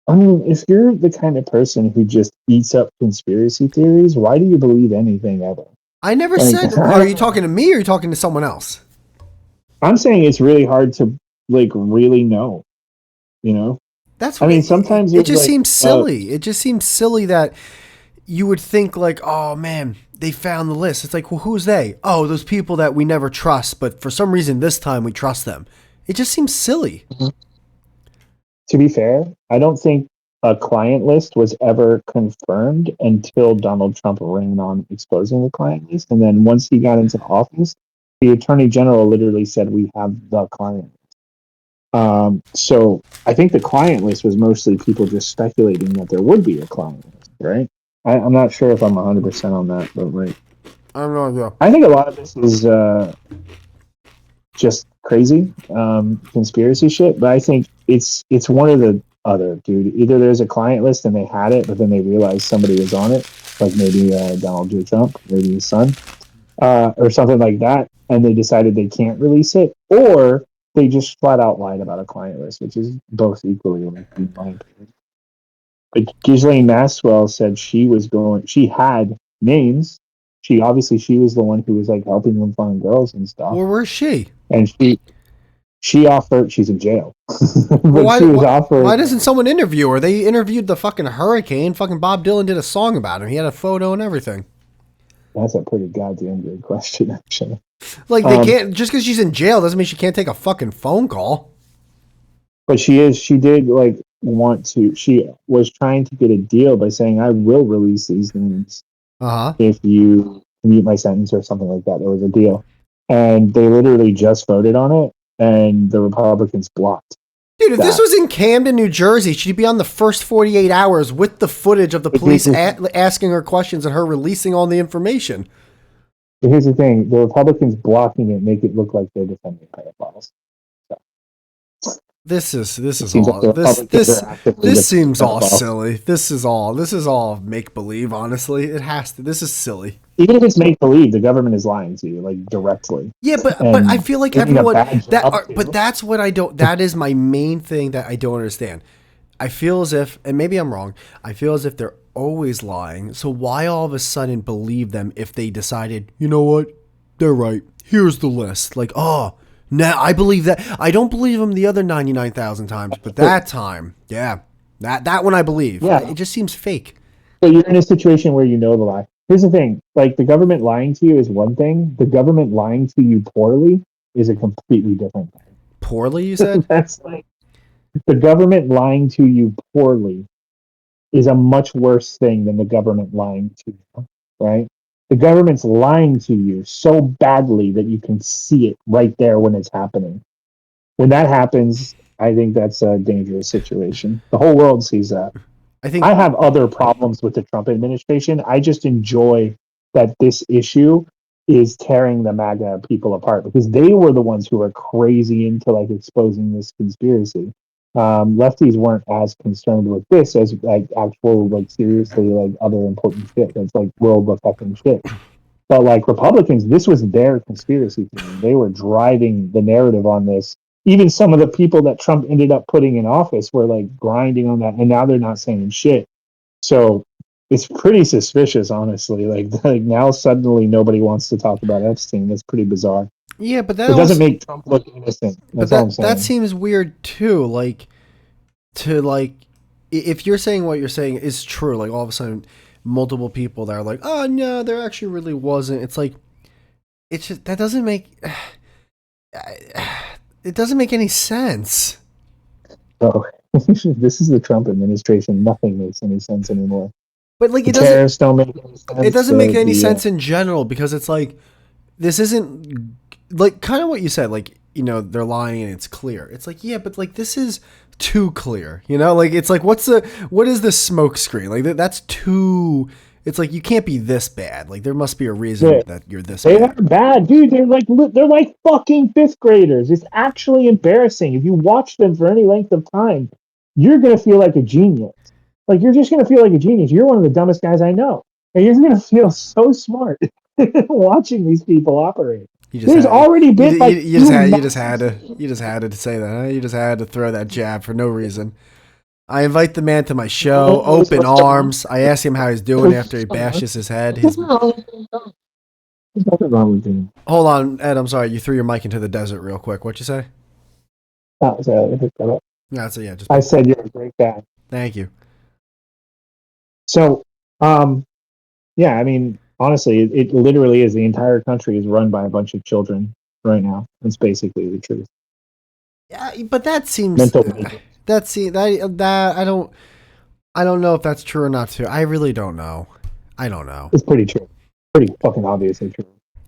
I mean, if you're the kind of person who just eats up conspiracy theories, why do you believe anything ever? I never said. Are you talking to me or are you talking to someone else? I'm saying it's really hard to like really know. You know, That's. I mean, sometimes it just seems silly. It just seems silly that you would think like, oh man, they found the list. It's like, well, who's they? Oh, those people that we never trust, but for some reason this time we trust them. It just seems silly. To be fair, I don't think a client list was ever confirmed until Donald Trump ran on exposing the client list. And then once he got into office, the attorney general literally said, we have the client. So I think the client list was mostly people just speculating that there would be a client list, right? I'm not sure if I'm 100% on that, but right. I don't know. Yeah. I think a lot of this is just crazy conspiracy shit, but I think it's one of the other, dude. Either there's a client list and they had it, but then they realized somebody was on it, like maybe Donald J. Trump, maybe his son, or something like that, and they decided they can't release it, or they just flat out lied about a client list, which is both equally in my opinion. But Ghislaine Maxwell said she had names. She was the one who was like helping them find girls and stuff. Well, where's she? And she offered. She's in jail. But Well, she was offered. Why doesn't someone interview her? They interviewed the fucking hurricane. Fucking Bob Dylan did a song about him. He had a photo and everything. That's a pretty goddamn good question, actually. Like they can't just because she's in jail doesn't mean she can't take a fucking phone call. But she did like want to. She was trying to get a deal by saying, "I will release these names if you commute my sentence," or something like that. There was a deal, and they literally just voted on it, and the Republicans blocked. Dude, if this was in Camden, New Jersey, she'd be on the first 48 hours with the footage of the police asking her questions and her releasing all the information. But here's the thing: the Republicans blocking it make it look like they're defending pedophiles. This seems all silly. This is all make believe. Honestly, it has to. This is silly. Even if it's make believe, the government is lying to you, like directly. Yeah, but I feel like everyone but that's what I don't. That is my main thing that I don't understand. I feel as if, and maybe I'm wrong, I feel as if they're always lying. So why all of a sudden believe them if they decided, you know what, they're right. Here's the list. Like, oh. Now I believe that. I don't believe him the other 99,000 times, but that time, yeah, that one I believe. Yeah, it just seems fake. But you're in a situation where you know the lie. Here's the thing: like the government lying to you is one thing. The government lying to you poorly is a completely different thing. Poorly, you said? That's like the government lying to you poorly is a much worse thing than the government lying to you, right? The government's lying to you so badly that you can see it right there when it's happening. When that happens, I think that's a dangerous situation. The whole world sees that. I have other problems with the Trump administration. I just enjoy that this issue is tearing the MAGA people apart because they were the ones who were crazy into like exposing this conspiracy. Lefties weren't as concerned with this as like actual like seriously like other important shit that's like world affecting shit. But like Republicans, this was their conspiracy theory. They were driving the narrative on this. Even some of the people that Trump ended up putting in office were like grinding on that, and now they're not saying shit. So it's pretty suspicious, honestly. Like now suddenly nobody wants to talk about Epstein. That's pretty bizarre. Yeah, but that It doesn't also, make Trump look innocent. but That's all I'm that saying. seems weird too. Like to like, if you're saying what you're saying is true, like all of a sudden, multiple people that are like, oh no, there actually really wasn't. It's like, it's just that doesn't make it doesn't make any sense. So this is the Trump administration. Nothing makes any sense anymore. But like The tariffs don't make any it sense. doesn't make any The sense in general because it's like this isn't like kind of what you said, like, you know, they're lying and it's clear. It's like, yeah, but like this is too clear, you know? Like it's like what is the smoke screen? Like that's too, it's like you can't be this bad. Like there must be a reason yeah, that you're this they are bad. bad, dude. They're like fucking fifth graders. It's actually embarrassing. If you watch them for any length of time, you're gonna feel like a genius. Like you're just gonna feel like a genius. You're one of the dumbest guys I know, and you're gonna feel so smart watching these people operate. You just There's had already you, been you, like you just two had massive. you just had to say that. Huh? You just had to throw that jab for no reason. I invite the man to my show, open arms. I ask him how he's doing after he bashes his head. There's His nothing wrong with him. Hold on, Ed. I'm sorry. You threw your mic into the desert real quick. What'd you say? Oh, sorry, I picked that up. Yeah, so yeah, just I pick. said you're a great guy. Thank you. So, yeah, I mean, honestly, it literally is the entire country is run by a bunch of children right now. That's basically the truth. Yeah, but that seems Mental breakdown. that I don't know if that's true or not. Too. I really don't know. I don't know. It's pretty true. Pretty fucking obviously true.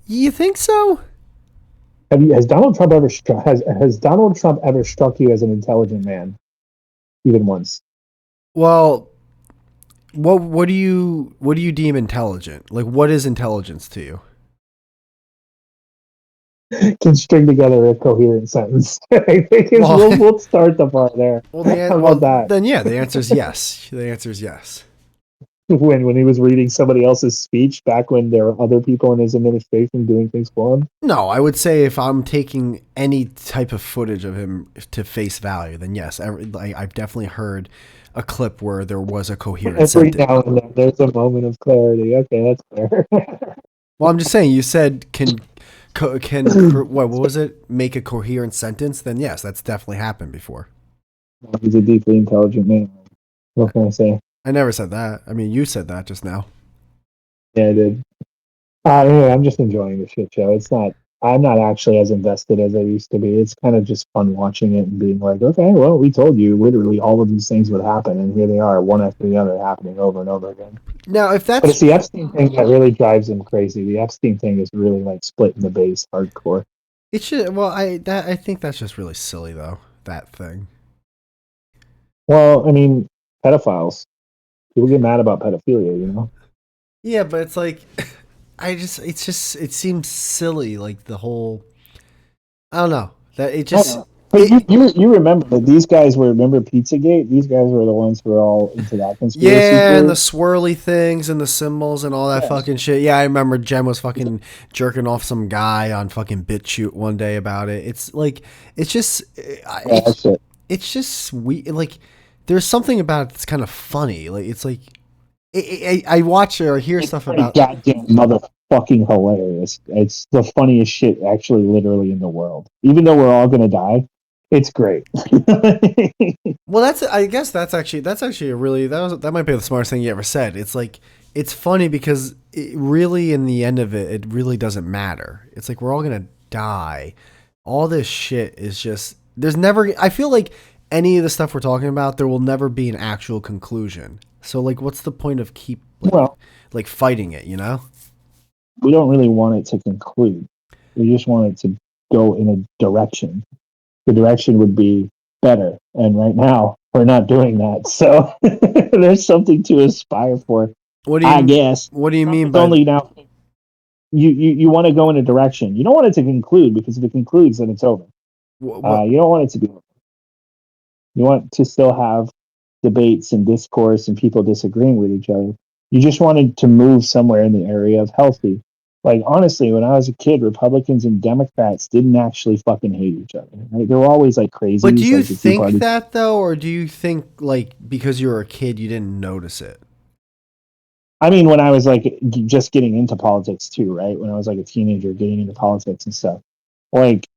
You think so? Has Donald Trump ever has Donald Trump ever struck you as an intelligent man, even once? Well, what do you deem intelligent? Like, what is intelligence to you? Can string together a coherent sentence. I think Well, we'll start the part there. How well, about that? then yeah, the answer is yes. The answer is yes. When he was reading somebody else's speech back when there were other people in his administration doing things for him. No, I would say if I'm taking any type of footage of him to face value, then yes, I've definitely heard a clip where there was a coherent Every sentence. now and then, there's a moment of clarity. Okay, that's fair. Well, I'm just saying. You said what was it? Make a coherent sentence? Then yes, that's definitely happened before. He's a deeply intelligent man. What can I say? I never said that. I mean, you said that just now. Yeah, I did. Anyway, I'm just enjoying the shit show. It's not. I'm not actually as invested as I used to be. It's kind of just fun watching it and being like, okay, well, we told you literally all of these things would happen, and here they are, one after the other, happening over and over again. Now, if But it's that's the Epstein thing that really drives him crazy. The Epstein thing is really like splitting the base hardcore. it should. Well, I think that's just really silly though. That thing. Well, I mean, pedophiles. People get mad about pedophilia, you know? Yeah, but it's like it seems silly. Like the whole. I don't know that it just. But It, you remember that these guys were, remember Pizzagate? These guys were the ones who were all into that conspiracy Yeah, and the theory. swirly things and the symbols and all that Yes. fucking shit. Yeah, I remember Jem was fucking jerking off some guy on fucking BitChute one day about it. It's like it's just Yeah, that's it. it's just we like there's something about it that's kind of funny. Like it's like I watch or hear It's stuff pretty about. goddamn motherfucking hilarious. It's the funniest shit actually literally in the world. Even though we're all gonna die, it's great. Well, that's I guess that's actually a really that might be the smartest thing you ever said. It's like it's funny because it really in the end of it, it really doesn't matter. It's like we're all gonna die. All this shit is just there's never. I feel like any of the stuff we're talking about, there will never be an actual conclusion. So like, what's the point of keep Well, like fighting it? You know? we don't really want it to conclude. We just want it to go in a direction. The direction would be better. And right now, we're not doing that. So there's something to aspire for, What do I you guess. What do you Trump mean is by only now. You want to go in a direction. You don't want it to conclude because if it concludes, then it's over. what? You don't want it to be over. You want to still have debates and discourse and people disagreeing with each other. You just wanted to move somewhere in the area of healthy. Like honestly, when I was a kid, Republicans and Democrats didn't actually fucking hate each other. Right? They were always like But do crazies, you like the Tea think Party. that though, or do you think like because you were a kid you didn't notice it? I mean, when I was like just getting into politics too, right? When I was like a teenager getting into politics and stuff, like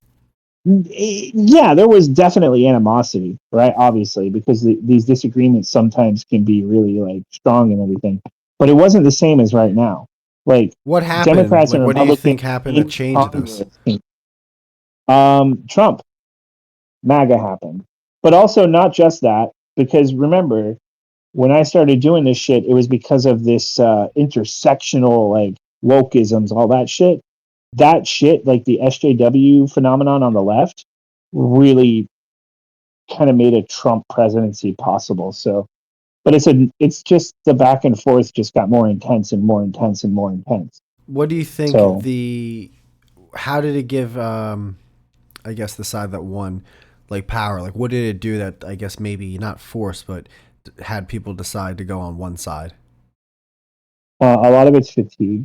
yeah, there was definitely animosity, right? Obviously, because these disagreements sometimes can be really like strong and everything, but it wasn't the same as right now. Like What happened? Democrats and Like, what do you Republicans think happened that in changed this? Congress, Trump, MAGA happened, but also not just that, because remember when I started doing this shit, it was because of this intersectional like wokeisms, all that shit. That shit, like the SJW phenomenon on the left, really kind of made a Trump presidency possible. So, but it's just the back and forth just got more intense and more intense and more intense. What do you think So, the how did it give I guess the side that won like power? Like what did it do that I guess maybe not forced but had people decide to go on one side? a lot of it's fatigue,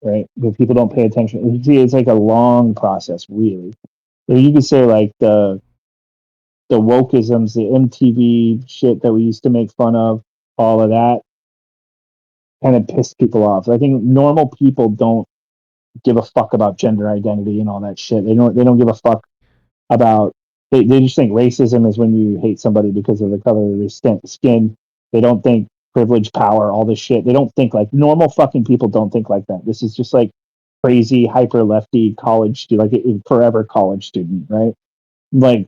right? But people don't pay attention. See, it's like a long process, really. So you could say like the wokeisms, the MTV shit that we used to make fun of, all of that kind of pissed people off. I think normal people don't give a fuck about gender identity and all that shit. They don't give a fuck about they just think racism is when you hate somebody because of the color of their skin. They don't think privilege, power, all this shit. They don't think like normal fucking people don't think like that. This is just like crazy hyper lefty college student, like a forever college student, right? Like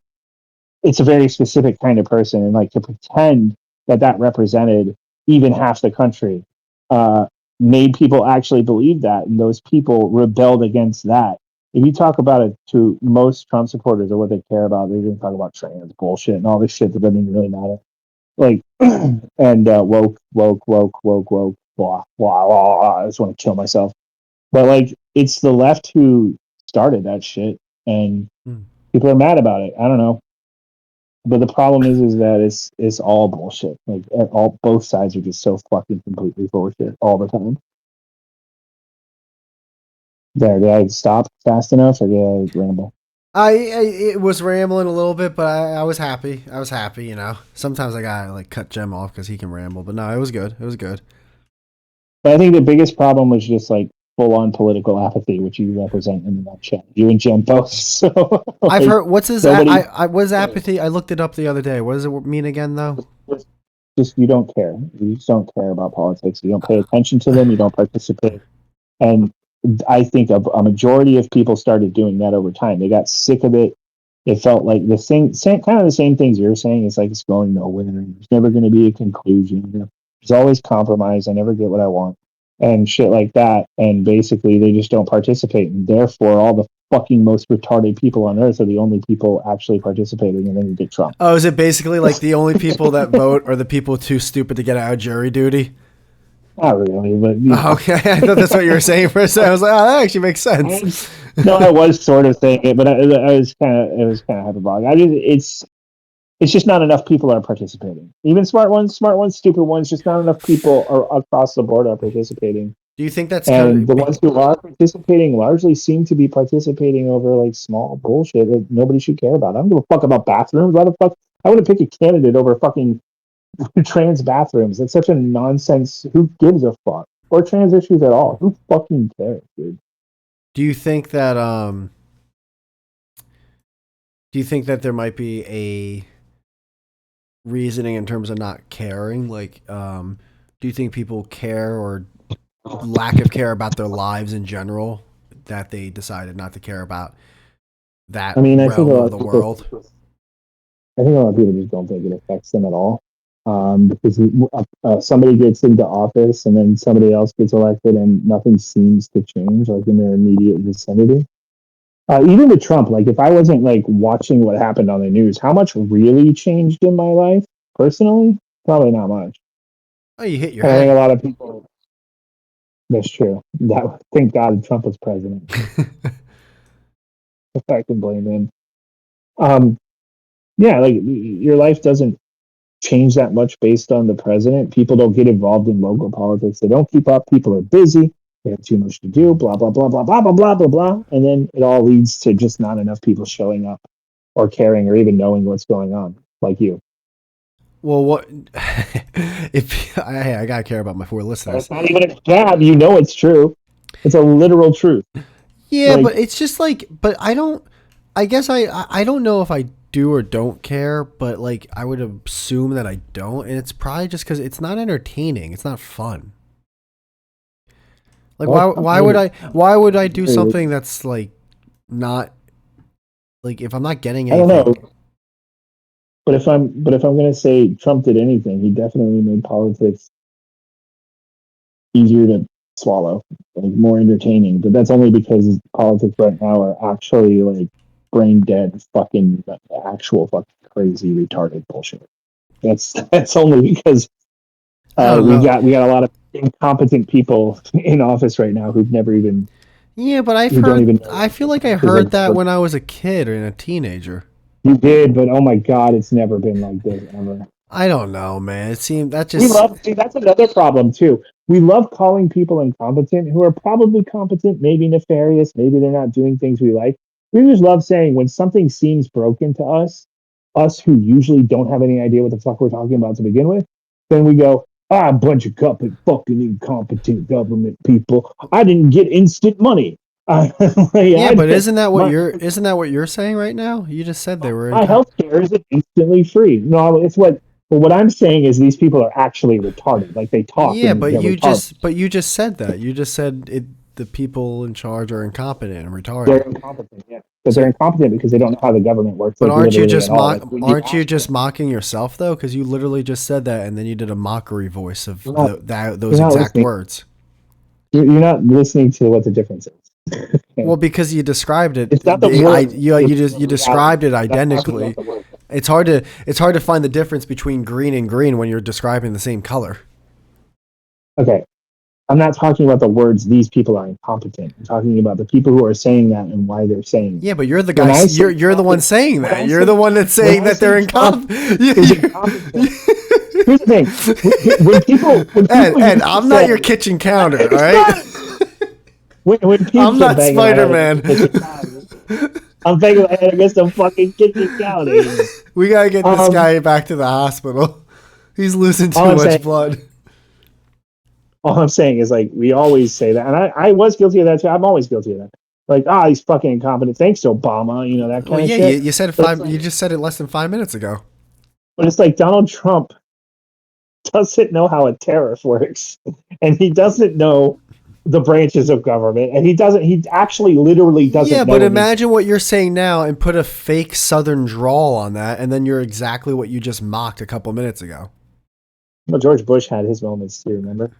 it's a very specific kind of person, and like to pretend that that represented even half the country uh, made people actually believe that, and those people rebelled against that. If you talk about it to most Trump supporters or what they care about, they're going to talk about trans bullshit and all this shit that doesn't even really matter. Like and woke, blah blah blah. I just want to kill myself. But like, it's the left who started that shit, and Hmm. people are mad about it. I don't know, but the problem is that it's all bullshit. Like all both sides are just so fucking completely full of shit all the time. There, did I stop fast enough or did I ramble? I it was rambling a little bit, but I was happy. I was happy, you know. Sometimes I gotta like cut Jem off because he can ramble, but no, it was good. It was good. But I think the biggest problem was just like full on political apathy, which you represent in the nutshell. You and Jen both. So I've like heard what's his nobody I what is apathy? I looked it up the other day. What does it mean again though? just you don't care. You just don't care about politics. You don't pay attention to them. You don't participate. And I think a majority of people started doing that over time. They got sick of it. It felt like the same kind of the same things you're saying. It's like it's going nowhere. There's never going to be a conclusion. There's always compromise. I never get what I want and shit like that. And basically, they just don't participate. And therefore, all the fucking most retarded people on earth are the only people actually participating. And then you get Trump. Oh, is it basically like the only people that vote are the people too stupid to get out of jury duty? Not really, but Oh, okay, I thought that's what you were saying for a second. I was like, oh, that actually makes sense. no, I was sort of saying it, but I was kind of hyperbolic. I just it's just not enough people are participating. Even smart ones, stupid ones. Just not enough people are across the board are participating. Do you think that's And kind the of ones who are participating largely seem to be participating over like small bullshit that nobody should care about. I don't give a fuck about bathrooms. Why the fuck? I wouldn't pick a candidate over fucking trans bathrooms. It's such a nonsense. Who gives a fuck? Or trans issues at all? Who fucking cares, dude? do you think that do you think that there might be a reasoning in terms of not caring? Like, do you think people care or lack of care about their lives in general that they decided not to care about I that mean, realm of the world? I think a lot of people just don't think it affects them at all. Because somebody gets into office and then somebody else gets elected and nothing seems to change, like in their immediate vicinity. Even with Trump, like if I wasn't like watching what happened on the news, how much really changed in my life personally? Probably not much. Oh, you hit your And I think a head. lot of people, that's true. That thank God Trump was president. If I can blame him. Um, Yeah, like your life doesn't change that much based on the president. People don't get involved in local politics. They don't keep up. People are busy. They have too much to do. Blah blah blah blah blah blah blah blah blah. And then it all leads to just not enough people showing up or caring or even knowing what's going on, like you. Well, what if I gotta care about my four It's listeners? not even a jab. You know it's true. It's a literal truth. Yeah, Like, but it's just like, but I don't. I guess I don't know if I do or don't care, but like I would assume that I don't, and it's probably just because it's not entertaining. It's not fun. Like why would I do something that's like not like if I'm not getting I don't know. anything? But if I'm gonna say Trump did anything, he definitely made politics easier to swallow, like more entertaining. But that's only because politics right now are actually like brain dead, fucking actual fucking crazy retarded bullshit. That's only because I don't we know. got a lot of incompetent people in office right now who've never even Yeah, but who don't even know I feel like I what is heard like that when I was a kid or a teenager. you did, but oh my god, it's never been like this ever. I don't know, man. It seemed that We just love see that's another problem too. We love calling people incompetent who are probably competent, maybe nefarious, maybe they're not doing things we like. We just love saying when something seems broken to us who usually don't have any idea what the fuck we're talking about to begin with, then we go, ah, a bunch of fucking incompetent government people. I didn't get instant money. yeah, I, but my isn't that what you're saying right now? You just said they were in. my health care is instantly free. No, it's what. But what I'm saying is these people are actually retarded. Like they talk Yeah, and but they're retarded. you just said that. You just said it. The people in charge are incompetent and They're retarded. incompetent. Yeah, but they're So, incompetent because they don't know how the government works. but Like literally at all. Like when you aren't you ask just them, mocking yourself though? Because you literally just said that, and then you did a mockery voice of you're not you're those not exact listening. words. You're not listening to what the difference is. Okay. Well, because you described it, It's not the word. It's the you reality. described it I'm not talking about identically. the word. It's hard to find the difference between green and green when you're describing the same color. Okay. I'm not talking about the words. These people are incompetent. I'm talking about the people who are saying that and why they're saying it. Yeah, but you're the When guy. I say You're the one Trump, saying when that. I You're the say one that's when saying I that say they're Trump incompetent. is incompetent. Here's the thing: when people Ed, used to I'm not your say, kitchen counter. All "It's right. not," when people I'm kept not banging my Spider head against the Man. kitchen counter, I'm banging my head against the fucking kitchen counter. Here. We gotta get this Um, guy back to the hospital. He's losing all too I'm much saying is blood. like, all I'm saying is like, we always say that, and I was guilty of that too. I'm always guilty of that. Like, ah, he's fucking incompetent. Thanks, Obama. You know that Well, kind of yeah, shit. you said it But it's five. like, You just said it less than 5 minutes ago. but it's like Donald Trump doesn't know how a tariff works, and he doesn't know the branches of government, and he actually literally Yeah, doesn't but know anything. imagine what you're saying now and put a fake Southern drawl on that, and then you're exactly what you just mocked a couple minutes ago. Well, George Bush had his moments too. Remember?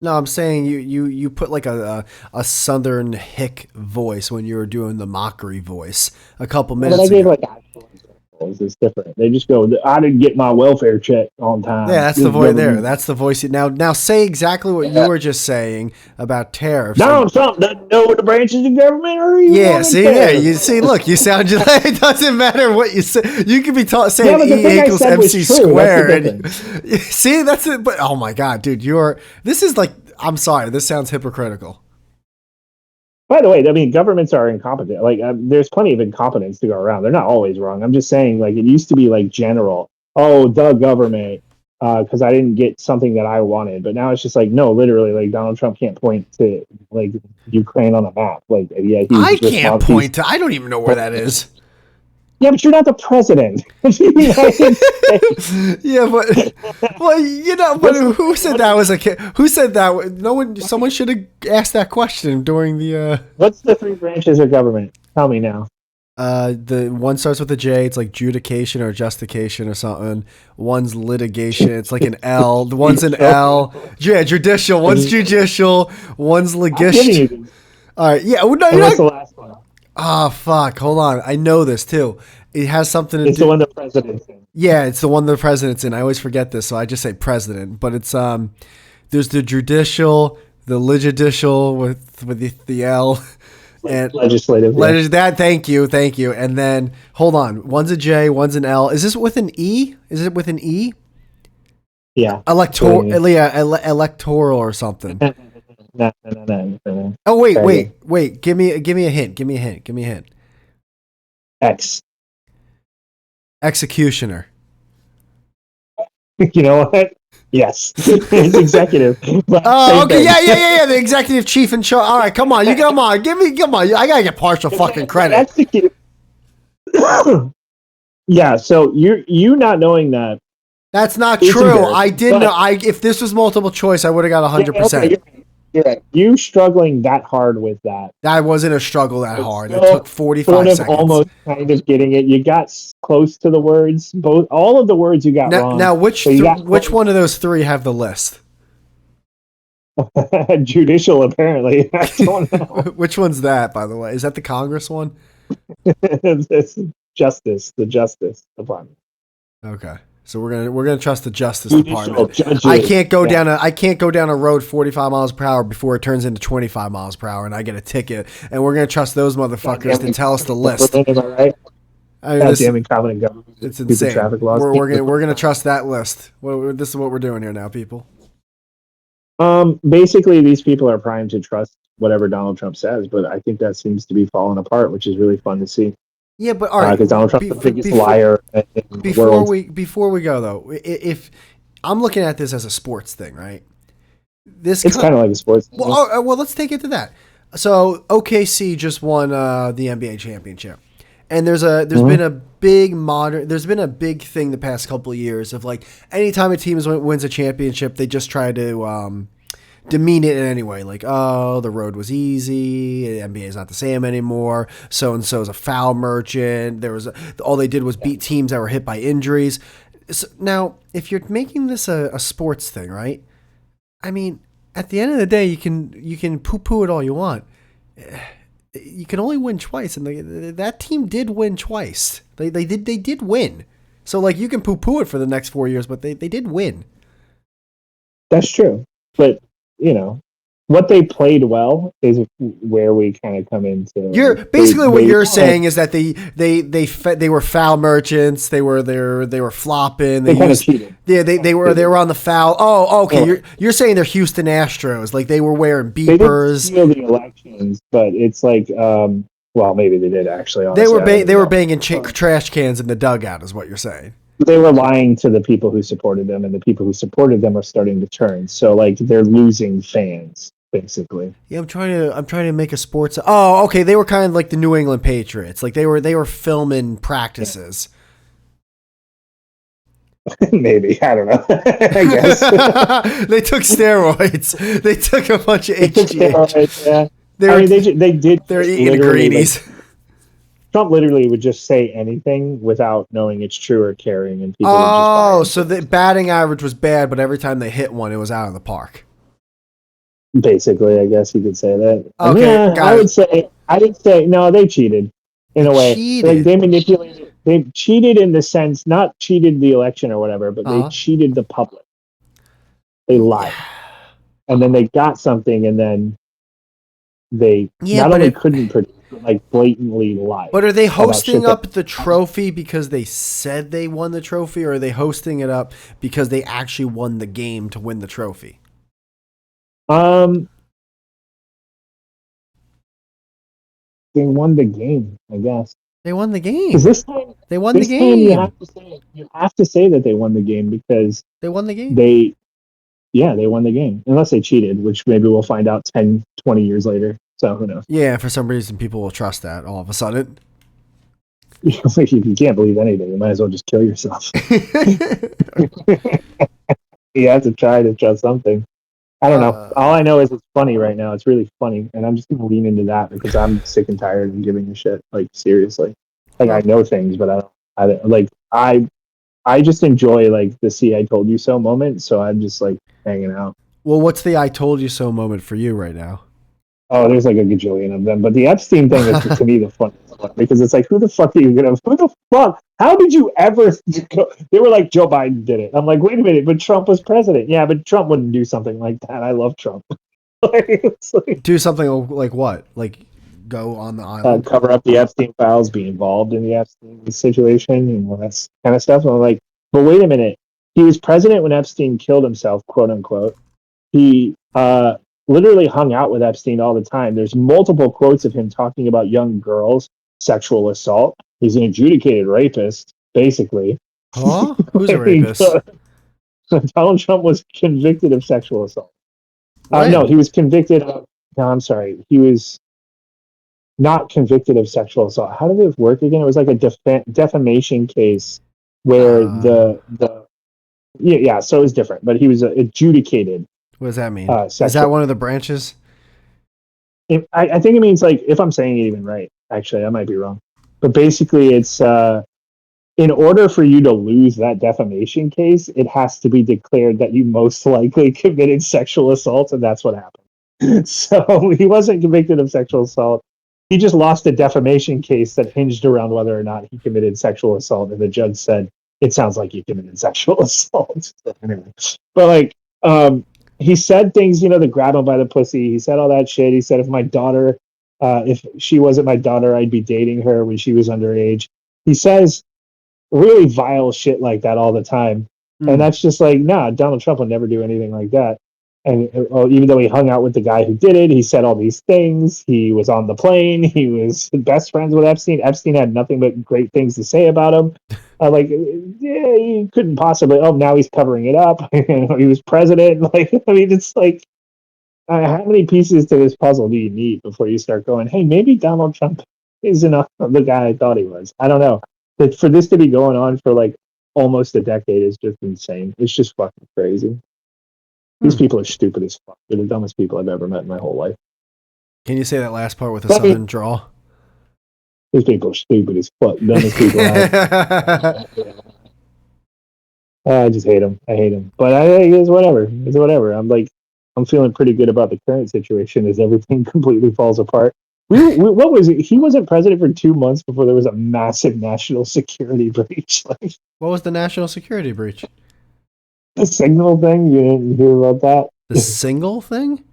No, I'm saying you put like a Southern hick voice when you were doing the mockery voice a couple Yeah, but I minutes gave ago. like actual examples. It's different. They just go, "I didn't get my welfare check on Yeah, time. that's the This voice there. government." That's the voice. Now say exactly what you Yeah. were just saying about tariffs. Donald Trump doesn't know what the branches of government are even Yeah, on the see there. tariff. You see, look, you sound just like it doesn't matter what you say. You could be Yeah, saying but the E thing I equals said was MC true. That's the squared, and difference. see that's it. But oh my god, dude, this is like I'm sorry, this sounds hypocritical. By the way, I mean governments are incompetent. Like there's plenty of incompetence to go around. They're not always wrong. I'm just saying, like it used to be like general. Oh, the government, because I didn't get something that I wanted. But now it's just like no, literally, like Donald Trump can't point to like Ukraine on a map. Like yeah, I he's can't responsible. He's point to. I don't even know where that is. yeah, but you're not the president of the United States. Yeah, but well, but What's who said that was a kid? Who said that? No one. Someone should have asked that question during what's the three branches of government? Tell me now. the one starts with a J. It's like judication or justification or something. One's litigation. It's like an L. The one's an L. Yeah, judicial. One's judicial. One's I'm giving legist. you these. All right. Yeah. Well, no, And you're what's not. the last one? Ah, fuck. Hold on. I know this too. It has something to It's the do. one the president's in. Yeah, it's the one the president's in. I always forget this, so I just say president. But it's there's the judicial, the legidicial with the L, And legislative. Yeah. thank you. And then hold on, one's a J, one's an L. Is this with an E? Is it with an E? Yeah. Electoral or something. No. Oh wait. Give me a hint. X. Executioner. You know what? Yes, it's executive. Oh, okay, yeah. The executive chief in charge. All right, come on, come on. I gotta get partial fucking credit. Executive. Yeah, so you not knowing that. That's not true. I didn't know. If this was multiple choice, I would have got 100%. You're right. You struggling that hard with that. That wasn't a struggle that hard. It took 45 seconds. Almost kind of getting it. You got close to the words. All of the words you got wrong. Now, which one of those three have the list? Judicial, apparently. I don't know. Which one's that, by the way? Is that the Congress one? It's Justice, the Justice Department. Okay. So we're gonna trust the Justice Department. Judges, I can't go down a road 45 miles per hour before it turns into 25 miles per hour and I get a ticket. And we're gonna trust those motherfuckers to tell us the list. Am I right? It's insane. Traffic laws. We're gonna trust that list. This is what we're doing here now, people. Basically, these people are primed to trust whatever Donald Trump says, but I think that seems to be falling apart, which is really fun to see. Yeah, but all right, because Donald Trump's the biggest liar in the world. Before we go though, if I'm looking at this as a sports thing, right? It's kind of like a sports thing. Well, let's take it to that. So OKC just won the NBA championship, and there's been a big thing the past couple of years of like anytime a team wins a championship, they just try to demean it in any way, like, oh, the road was easy, the NBA is not the same anymore, so and so is a foul merchant. All they did was beat teams that were hit by injuries. So now, if you're making this a sports thing, right? I mean, at the end of the day, you can poo-poo it all you want. You can only win twice, and that team did win twice. They did win. So like you can poo-poo it for the next 4 years, but they did win. That's true, but what they played well is where we kind of come into. What you're saying is that they were foul merchants. They were flopping. They kind of cheated. Yeah, they were on the foul. Oh, okay. You're saying they're Houston Astros, like they were wearing beepers. They didn't steal the elections, but it's like, well, maybe they did actually. Honestly, they were banging trash cans in the dugout, is what you're saying. They were lying to the people who supported them, and the people who supported them are starting to turn. So, like, they're losing fans, basically. Yeah, I'm trying to make a sports. Oh, okay. They were kind of like the New England Patriots. Like they were filming practices. Maybe, I don't know. I guess they took steroids. They took a bunch of HGH. Yeah. They did. They're eating the greenies. Like, Trump literally would just say anything without knowing it's true or caring, and people would just buy it. So the batting average was bad, but every time they hit one, it was out of the park. Basically, I guess you could say that. Okay, I would say no. They cheated in a way. Like, they manipulated. They cheated in the sense, not cheated the election or whatever, but they cheated the public. They lied, and then they got something, and then they not only couldn't produce. Like blatantly lied. But are they hosting up the trophy because they said they won the trophy, or are they hosting it up because they actually won the game to win the trophy? They won the game, I guess. They won the game. Because this time they won the game. You have to say that they won the game because they won the game. They won the game. Unless they cheated, which maybe we'll find out 10, 20 years later. So who knows? Yeah, for some reason, people will trust that all of a sudden. If you can't believe anything, you might as well just kill yourself. You have to try to trust something. I don't know. All I know is it's funny right now. It's really funny, and I'm just going to lean into that because I'm sick and tired of giving a shit. Like, seriously. Like, I know things, but I just enjoy, like, the "see, I told you so" moment, so I'm just, like, hanging out. Well, what's the "I told you so" moment for you right now? Oh, there's like a gajillion of them. But the Epstein thing is, to me, the funniest one. Because it's like, who the fuck are you going to... Who the fuck? How did you ever... They were like, Joe Biden did it. I'm like, wait a minute, but Trump was president. Yeah, but Trump wouldn't do something like that. I love Trump. Do something like what? Like go on the island? cover up the Epstein files, be involved in the Epstein situation, and all that kind of stuff. And I'm like, but wait a minute. He was president when Epstein killed himself, quote unquote. He literally hung out with Epstein all the time. There's multiple quotes of him talking about young girls, sexual assault. He's an adjudicated rapist, basically. Huh? Who's a Like, rapist? Donald Trump was convicted of sexual assault. No, When? he was convicted of. No, I'm sorry. He was not convicted of sexual assault. How did it work again? It was like a defamation case where the yeah. So it was different, but he was adjudicated What does that mean? Is that sexual. one of the branches? I think it means, like, if I'm saying it even right. Actually, I might be wrong, but basically, it's in order for you to lose that defamation case, it has to be declared that you most likely committed sexual assault, and that's what happened. So he wasn't convicted of sexual assault. He just lost a defamation case that hinged around whether or not he committed sexual assault, and the judge said it sounds like you committed sexual assault. So anyway, but like, he said things, to grab him by the pussy. He said all that shit. He said, if she wasn't my daughter, I'd be dating her when she was underage. He says really vile shit like that all the time. And that's just like, nah, Donald Trump would never do anything like that. And even though he hung out with the guy who did it, he said all these things. He was on the plane. He was best friends with Epstein. Epstein had nothing but great things to say about him. Yeah, he couldn't possibly. Oh, now he's covering it up. He was president. Like, I mean, it's like, how many pieces to this puzzle do you need before you start going, hey, maybe Donald Trump isn't the guy I thought he was? I don't know. But for this to be going on for like almost a decade is just insane. It's just fucking crazy. These people are stupid as fuck. They're the dumbest people I've ever met in my whole life. Can you say that last part with a southern drawl? These people are stupid as fuck. Dumbest people I just hate them. I hate them. But it's whatever. It's whatever. I'm feeling pretty good about the current situation as everything completely falls apart. What was it? He wasn't president for 2 months before there was a massive national security breach. Like, what was the national security breach? the signal thing. You didn't hear about that? The single thing?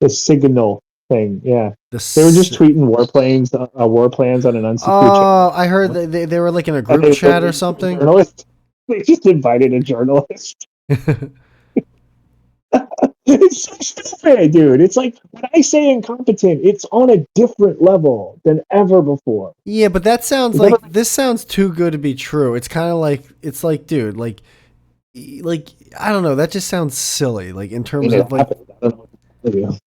The signal thing. Yeah. They were just tweeting war plans on an unsecured channel. Oh, I heard they were like in a group chat or something. They just invited a journalist. It's so stupid, dude. It's like, when I say incompetent, it's on a different level than ever before. Yeah, but that sounds like this sounds too good to be true. It's kind of like, it's like, dude, like I don't know. That just sounds silly. Like, in terms of like, there's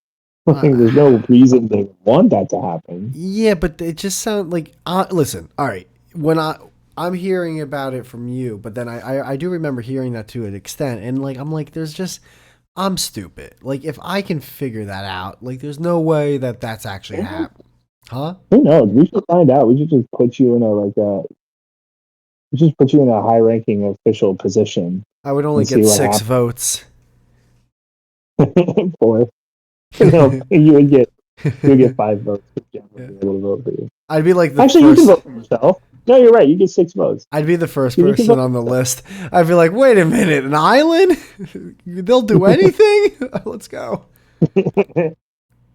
no reason they want that to happen. Yeah, but it just sounds like, listen, all right. When I'm hearing about it from you, but then I do remember hearing that to an extent, and like, I'm like, I'm stupid. Like, if I can figure that out, like, there's no way that that's actually happening. Huh? Who knows? We should find out. We should just put you in a high-ranking official position. I would only get 6 votes. 4. You would get 5 votes. Yeah. I'd be like Actually, you can vote for yourself. No, you're right. You get 6 votes. I'd be the first person on the list. I'd be like, wait a minute, an island? They'll do anything? Let's go. Give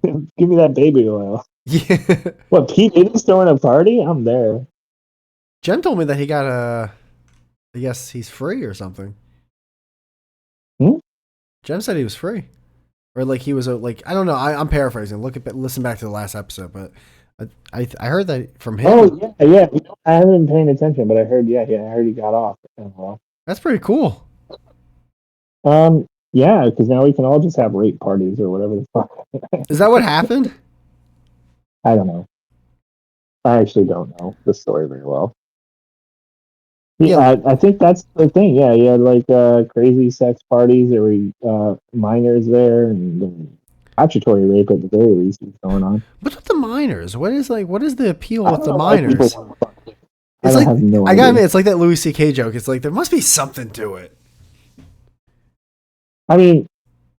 me that baby oil. Yeah. What, Pete Diddy's throwing a party? I'm there. Jem told me that he got I guess he's free or something. Jem said he was free. Or like he was like, I don't know. I'm paraphrasing. Listen back to the last episode, but I heard that from him. Oh yeah. I haven't been paying attention, but I heard I heard he got off. That's pretty cool. Yeah, because now we can all just have rape parties or whatever the fuck. Is that what happened? I don't know. I actually don't know the story very well. Yeah, I think that's the thing. Yeah, you had like crazy sex parties. There were minors there, and statutory rape at the very least was going on. What's with the minors? What is the appeal with the minors? It's like, I gotta admit, it's like that Louis C.K. joke. It's like, there must be something to it. I mean,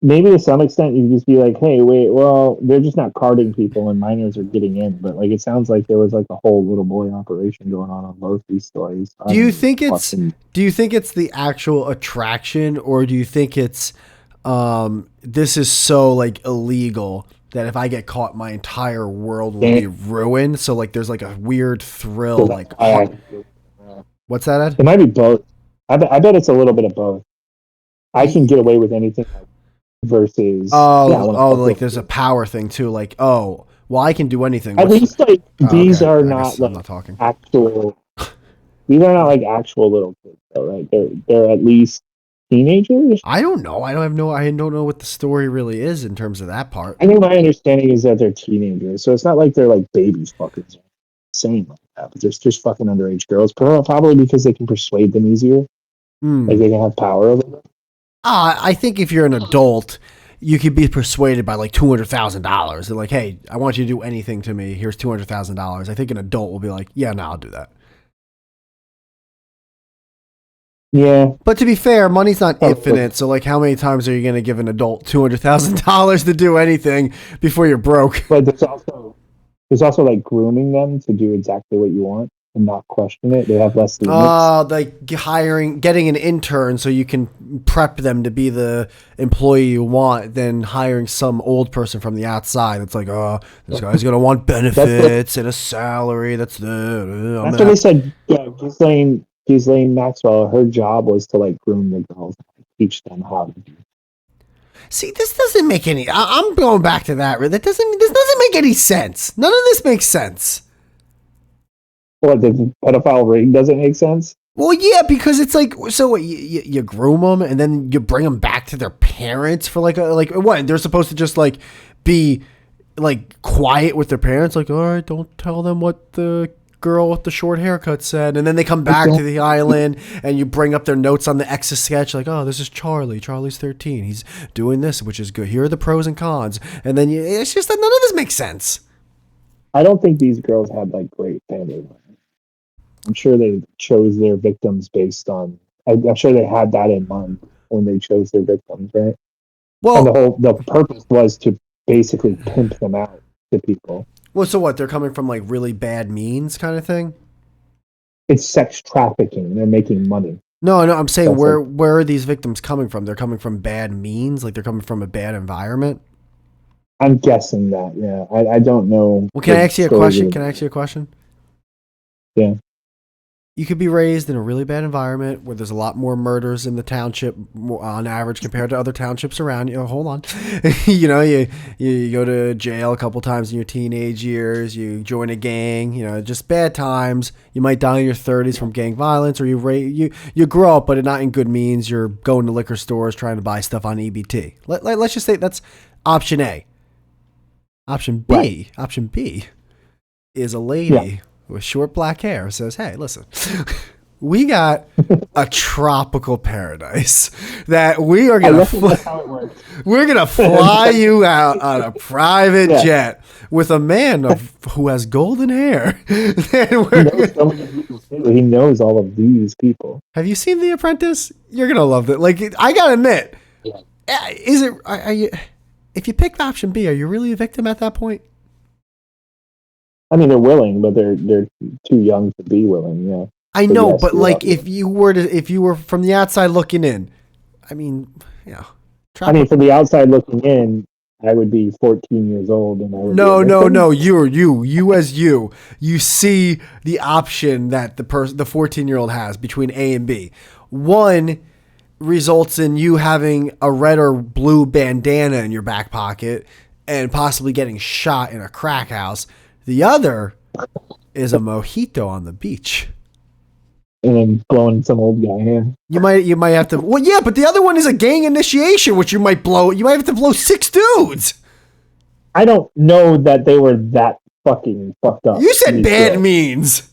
maybe to some extent you just be like, hey, wait, well, they're just not carding people and minors are getting in. But like, it sounds like there was like a whole little boy operation going on both these stories. Do you think it's the actual attraction, or do you think it's this is so like illegal that if I get caught, my entire world will be Damn. ruined. So like, there's like a weird thrill. So that's Like, why what's that, Ed? it might be both. I bet it's a little bit of both. I can Y- get away with anything versus yeah, I Oh, want to oh, fuck like with there's a you. power thing too. Like, oh, well, I can do anything. At What's? least like Oh, these okay. are I not guess I'm like not talking. actual. These are not like actual little kids, though, right? They're at least teenagers. I don't know. I don't know what the story really is in terms of that part. I think my understanding is that they're teenagers, so it's not like they're like babies fuckers saying like that, but they're just fucking underage girls. Probably because they can persuade them easier, like Hmm. they can have power over them. I think if you're an adult, you could be persuaded by like $200,000. They're like, hey, I want you to do anything to me. Here's $200,000. I think an adult will be like, yeah, no, I'll do that. Yeah, But to be fair, money's not probably. infinite. So, like, how many times are you going to give an adult $200,000 to do anything before you're broke? But there's also like grooming them to do exactly what you want and not question it. They have less limits. Like getting an intern so you can prep them to be the employee you want, than hiring some old person from the outside. It's like, oh, this guy's gonna want That's what benefits and a salary. That's the I'm that's gonna what they have. said. Yeah, Ghislaine Maxwell. Her job was to like groom the girls, teach them how to do. See, this doesn't make any. I'm going back to that. That doesn't. This doesn't make any sense. None of this makes sense. What the pedophile ring doesn't make sense. Well, yeah, because it's like, so what, you groom them and then you bring them back to their parents for like what? They're supposed to just like be like quiet with their parents, like, all right, don't tell them what the girl with the short haircut said, and then they come back to the island and you bring up their notes on the exit sketch, like, oh, this is Charlie. Charlie's 13. He's doing this, which is good. Here are the pros and cons, and then it's just that none of this makes sense. I don't think these girls had like great family life. I'm sure they chose their victims based on. I'm sure they had that in mind when they chose their victims, right? And Well, the purpose was to basically pimp them out to people. so what? They're coming from like really bad means, kind of thing. It's sex trafficking. They're making money. No, no, I'm saying That's like where are these victims coming from? They're coming from bad means, like they're coming from a bad environment. I'm guessing that. Yeah, I don't know Well, can I the ask you a stories question? of Can I ask the you a question? yeah. You could be raised in a really bad environment where there's a lot more murders in the township on average compared to other townships around you. Oh, hold on. You go to jail a couple times in your teenage years. You join a gang. Just bad times. You might die in your 30s from gang violence, or you grow up, but not in good means. You're going to liquor stores trying to buy stuff on EBT. Let's just say that's option A. Option Right. B. Option B is a Yeah. lady with short black hair says, hey, listen, we got a tropical paradise that we are I gonna reckon that's how it works. we're gonna fly you out on a private Yeah. jet with a man who has golden hair. And He knows so many people too. He knows all of these people. have you seen The Apprentice? You're gonna love it. Like, I gotta admit, Yeah. is it? Are you? If you pick option B, are you really a victim at that point? I mean, they're willing, but they're too young to be willing. Yeah. I But know, yes, but you're like, right. if you were from the outside looking in, I mean, I mean, from the outside looking in, I would be 14 years old and I would be a no, no, victim. no. You as you see the option that the 14-year-old has between A and B. One results in you having a red or blue bandana in your back pocket and possibly getting shot in a crack house. The other is a mojito on the beach. And then blowing some old guy in. You might have to. Well, yeah, but the other one is a gang initiation, which you might blow. You might have to blow 6 dudes. I don't know that they were that fucking fucked up. You said these bad girls. means.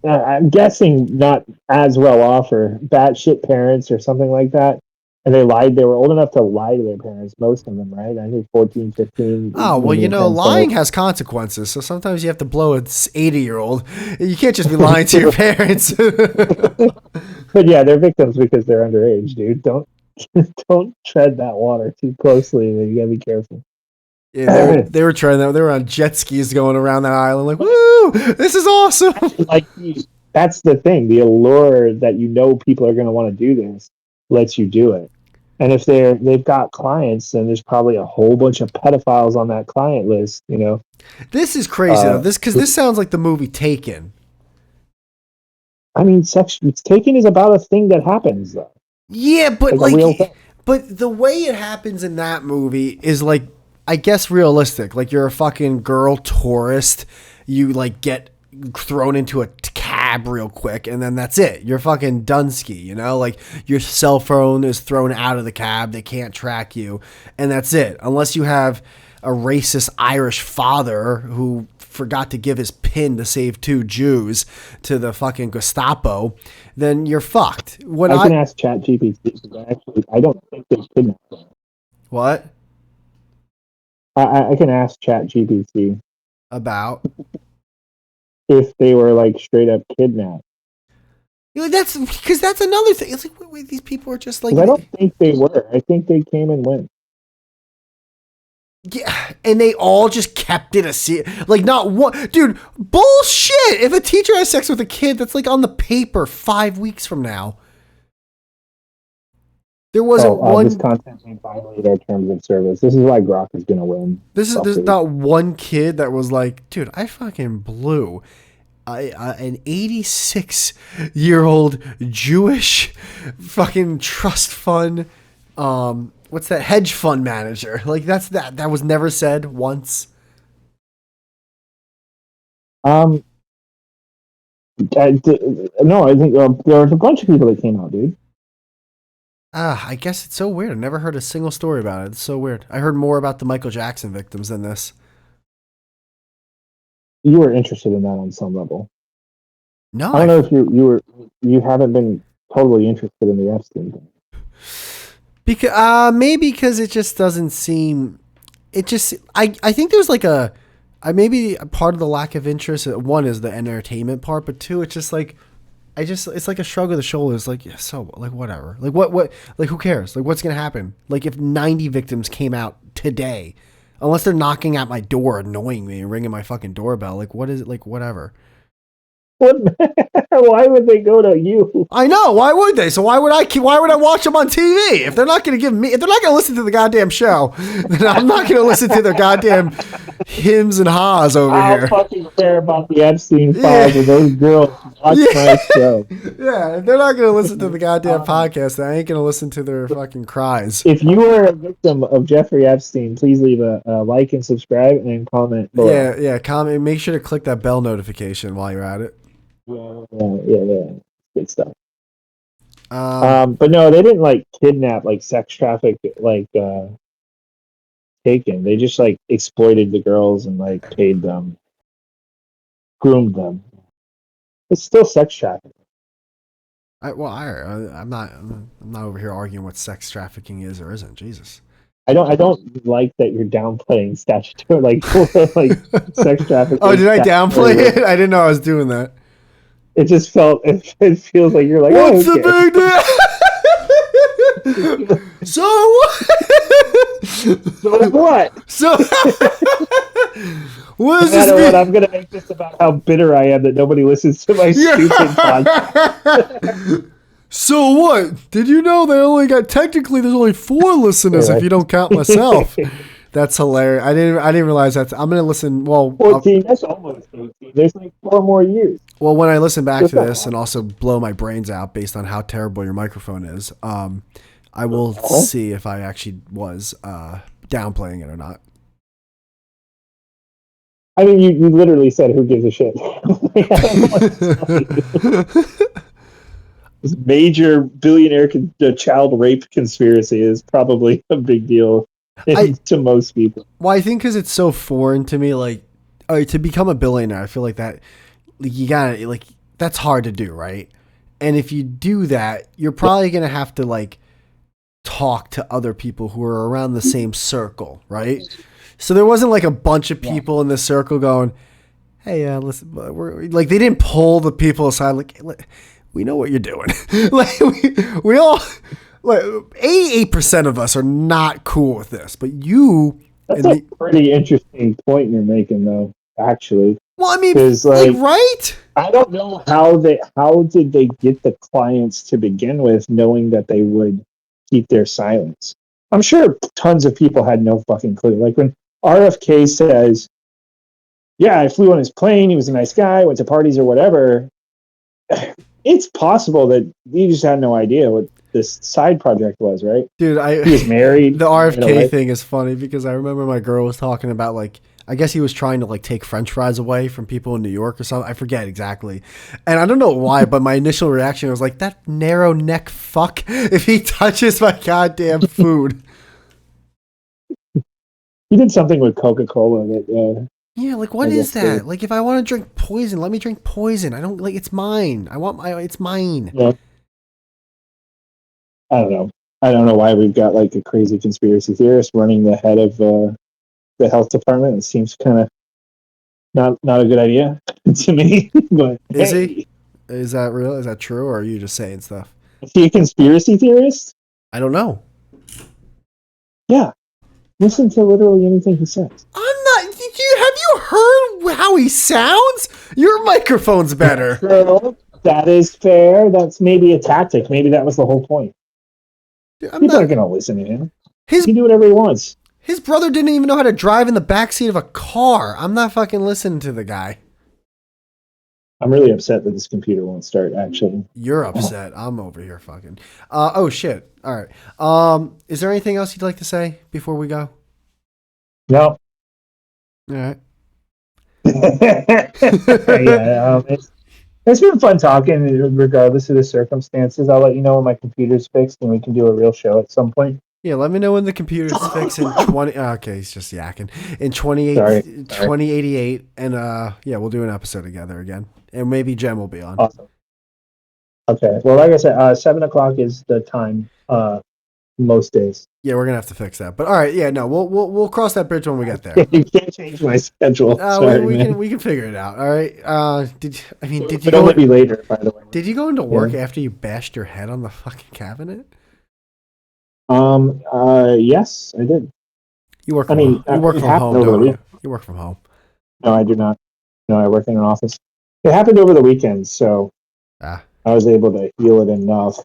I'm guessing not as well off or batshit parents or something like that. And they lied. They were old enough to lie to their parents, most of them, right? I think 14, 15. Oh, well, maybe 10, lying 12. has consequences. So sometimes you have to blow an 80-year-old. You can't just be lying to your parents. But yeah, they're victims because they're underage, dude. Don't tread that water too closely. You gotta be careful. Yeah, they were trying that. They were on jet skis going around that island, like, woo, this is awesome. Like that's the thing. The allure that people are gonna want to do this lets you do it. And if they've got clients, then there's probably a whole bunch of pedophiles on that client list. This is crazy though. This sounds like the movie Taken. I mean, sex taking is about a thing that happens though. Yeah, but Like a real thing. but the way it happens in that movie is like, I guess, realistic. Like, you're a fucking girl tourist, you like get thrown into a cab real quick, and then that's it. You're fucking Dunsky, you know? Like, your cell phone is thrown out of the cab, they can't track you, and that's it. Unless you have a racist Irish father who forgot to give his pin to save 2 Jews to the fucking Gestapo, then you're fucked. When I can ask ChatGPT because I don't think they kidnapped them. What? I can ask ChatGPT About? if they were like straight up kidnapped. That's because that's another thing. It's like, wait, these people are just like. I don't think they were. I think they came and went. Yeah, and they all just kept it a secret. Like, not one. Dude, bullshit. If a teacher has sex with a kid, that's like on the paper 5 weeks from now. There wasn't one. This content may violate our terms of service. This is why Grok is going to win. There's not one kid that was like, dude, I fucking blew an 86-year-old Jewish fucking trust fund. What's that? Hedge fund manager. Like, that was never said once. No, I think there was a bunch of people that came out, dude. I guess it's so weird. I never heard a single story about it. It's so weird. I heard more about the Michael Jackson victims than this. You were interested in that on some level. No, I don't know if you haven't been totally interested in the Epstein thing. Because maybe because it just doesn't seem. It just I think there's like maybe a part of the lack of interest. One is the entertainment part, but two, it's just like. It's like a shrug of the shoulders, like, yeah, so, like, whatever. Like, what, like, who cares? Like, what's going to happen? Like, if 90 victims came out today, unless they're knocking at my door, annoying me, and ringing my fucking doorbell, like, what is it? Like, whatever. Why would they go to you? I know. Why would they? So why would I watch them on TV? If they're not going to if they're not going to listen to the goddamn show, then I'm not going to listen to their goddamn hims and haws over here. I fucking care about the Epstein files of those girls. Watch my show. Yeah, if they're not going to listen to the goddamn podcast, I ain't going to listen to their fucking cries. If you are a victim of Jeffrey Epstein, please leave a like and subscribe and comment below. Yeah, comment. Make sure to click that bell notification while you're at it. Yeah. Good stuff. But no, they didn't like kidnap, like sex traffic, like taken. They just like exploited the girls and like paid them, groomed them. It's still sex trafficking. I'm not over here arguing what sex trafficking is or isn't. Jesus. I don't like that you're downplaying statutory like sex trafficking. Oh, did I downplay it? I didn't know I was doing that. It just it feels like you're like, what's the big deal? So what? So what does no matter this mean? What, I'm gonna make this about how bitter I am that nobody listens to my stupid podcast. So what? Did you know they only got technically there's only 4 listeners if you don't count myself. That's hilarious. I didn't realize that. I'm gonna listen. Well, 14. That's almost 18. There's like 4 more years. Well, when I listen back to this and also blow my brains out based on how terrible your microphone is, I will see if I actually was downplaying it or not. I mean, you literally said, "Who gives a shit?" This major billionaire child rape conspiracy is probably a big deal to most people. Well, I think because it's so foreign to me, like to become a billionaire, I feel like that you gotta like that's hard to do, right? And if you do that, you're probably gonna have to like talk to other people who are around the same circle, right? So there wasn't like a bunch of people in the circle going, "Hey, listen," we're like they didn't pull the people aside, like we know what you're doing. Like we all, like 88% of us are not cool with this, but you. That's a pretty interesting point you're making, though. Actually, well, I mean, like, right? I don't know how did they get the clients to begin with, knowing that they would keep their silence. I'm sure tons of people had no fucking clue. Like when RFK says, yeah, I flew on his plane, he was a nice guy, went to parties or whatever, it's possible that he just had no idea what this side project was, right? Dude, He was married. the He had a RFK wife. thing is funny because I remember my girl was talking about like I guess he was trying to like take French fries away from people in New York or something. I forget exactly, and I don't know why, but my initial reaction was like that narrow neck fuck if he touches my goddamn food. He did something with Coca-Cola that Yeah, like what I is guess they, that? Like if I want to drink poison, let me drink poison. I don't like it's mine. I want my it's mine. you know, I don't know. I don't know why we've got like a crazy conspiracy theorist running the head of the health department. It seems kind of not a good idea to me. But Is he? hey, Is that real? Is that true, or are you just saying stuff? is he a conspiracy theorist? I don't know. Yeah, listen to literally anything he says. I'm not. Have you heard how he sounds? Your microphone's better. True. That is fair. That's maybe a tactic. Maybe that was the whole point. I'm People not. aren't going to listen to him. His He can do whatever he wants. his brother didn't even know how to drive in the backseat of a car. I'm not fucking listening to the guy. I'm really upset that this computer won't start, actually. You're upset. I'm over here fucking. Oh shit. All right. Is there anything else you'd like to say before we go? No. All right. Yeah, it's been fun talking regardless of the circumstances. I'll let you know when my computer's fixed and we can do a real show at some point. Yeah, let me know when the computer's fixed in 20. Okay, he's just yakking. In Sorry. 2088. And yeah, we'll do an episode together again. And maybe Jem will be on. Awesome. Okay. Well, like I said, 7 o'clock is the time most days. Yeah, we're gonna have to fix that. But all right, yeah, no, we'll cross that bridge when we get there. You can't change my schedule. Sorry, we man. can figure it out. All right. Did you But only be later, by the way. Did you go into work after you bashed your head on the fucking cabinet? Yes, I did. You work. You work from home, don't you? You work from home. No, I do not. No, I work in an office. It happened over the weekend, so I was able to heal it enough,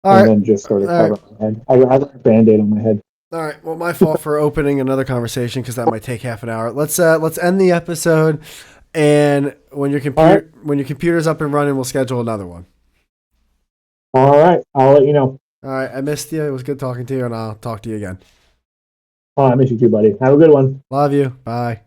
then just sort of cover my head. I got a Band-Aid on my head. All right. Well, my fault for opening another conversation because that might take half an hour. Let's end the episode, and when your computer's up and running, we'll schedule another one. All right. I'll let you know. All right. I missed you. It was good talking to you, and I'll talk to you again. Oh, I miss you too, buddy. Have a good one. Love you. Bye.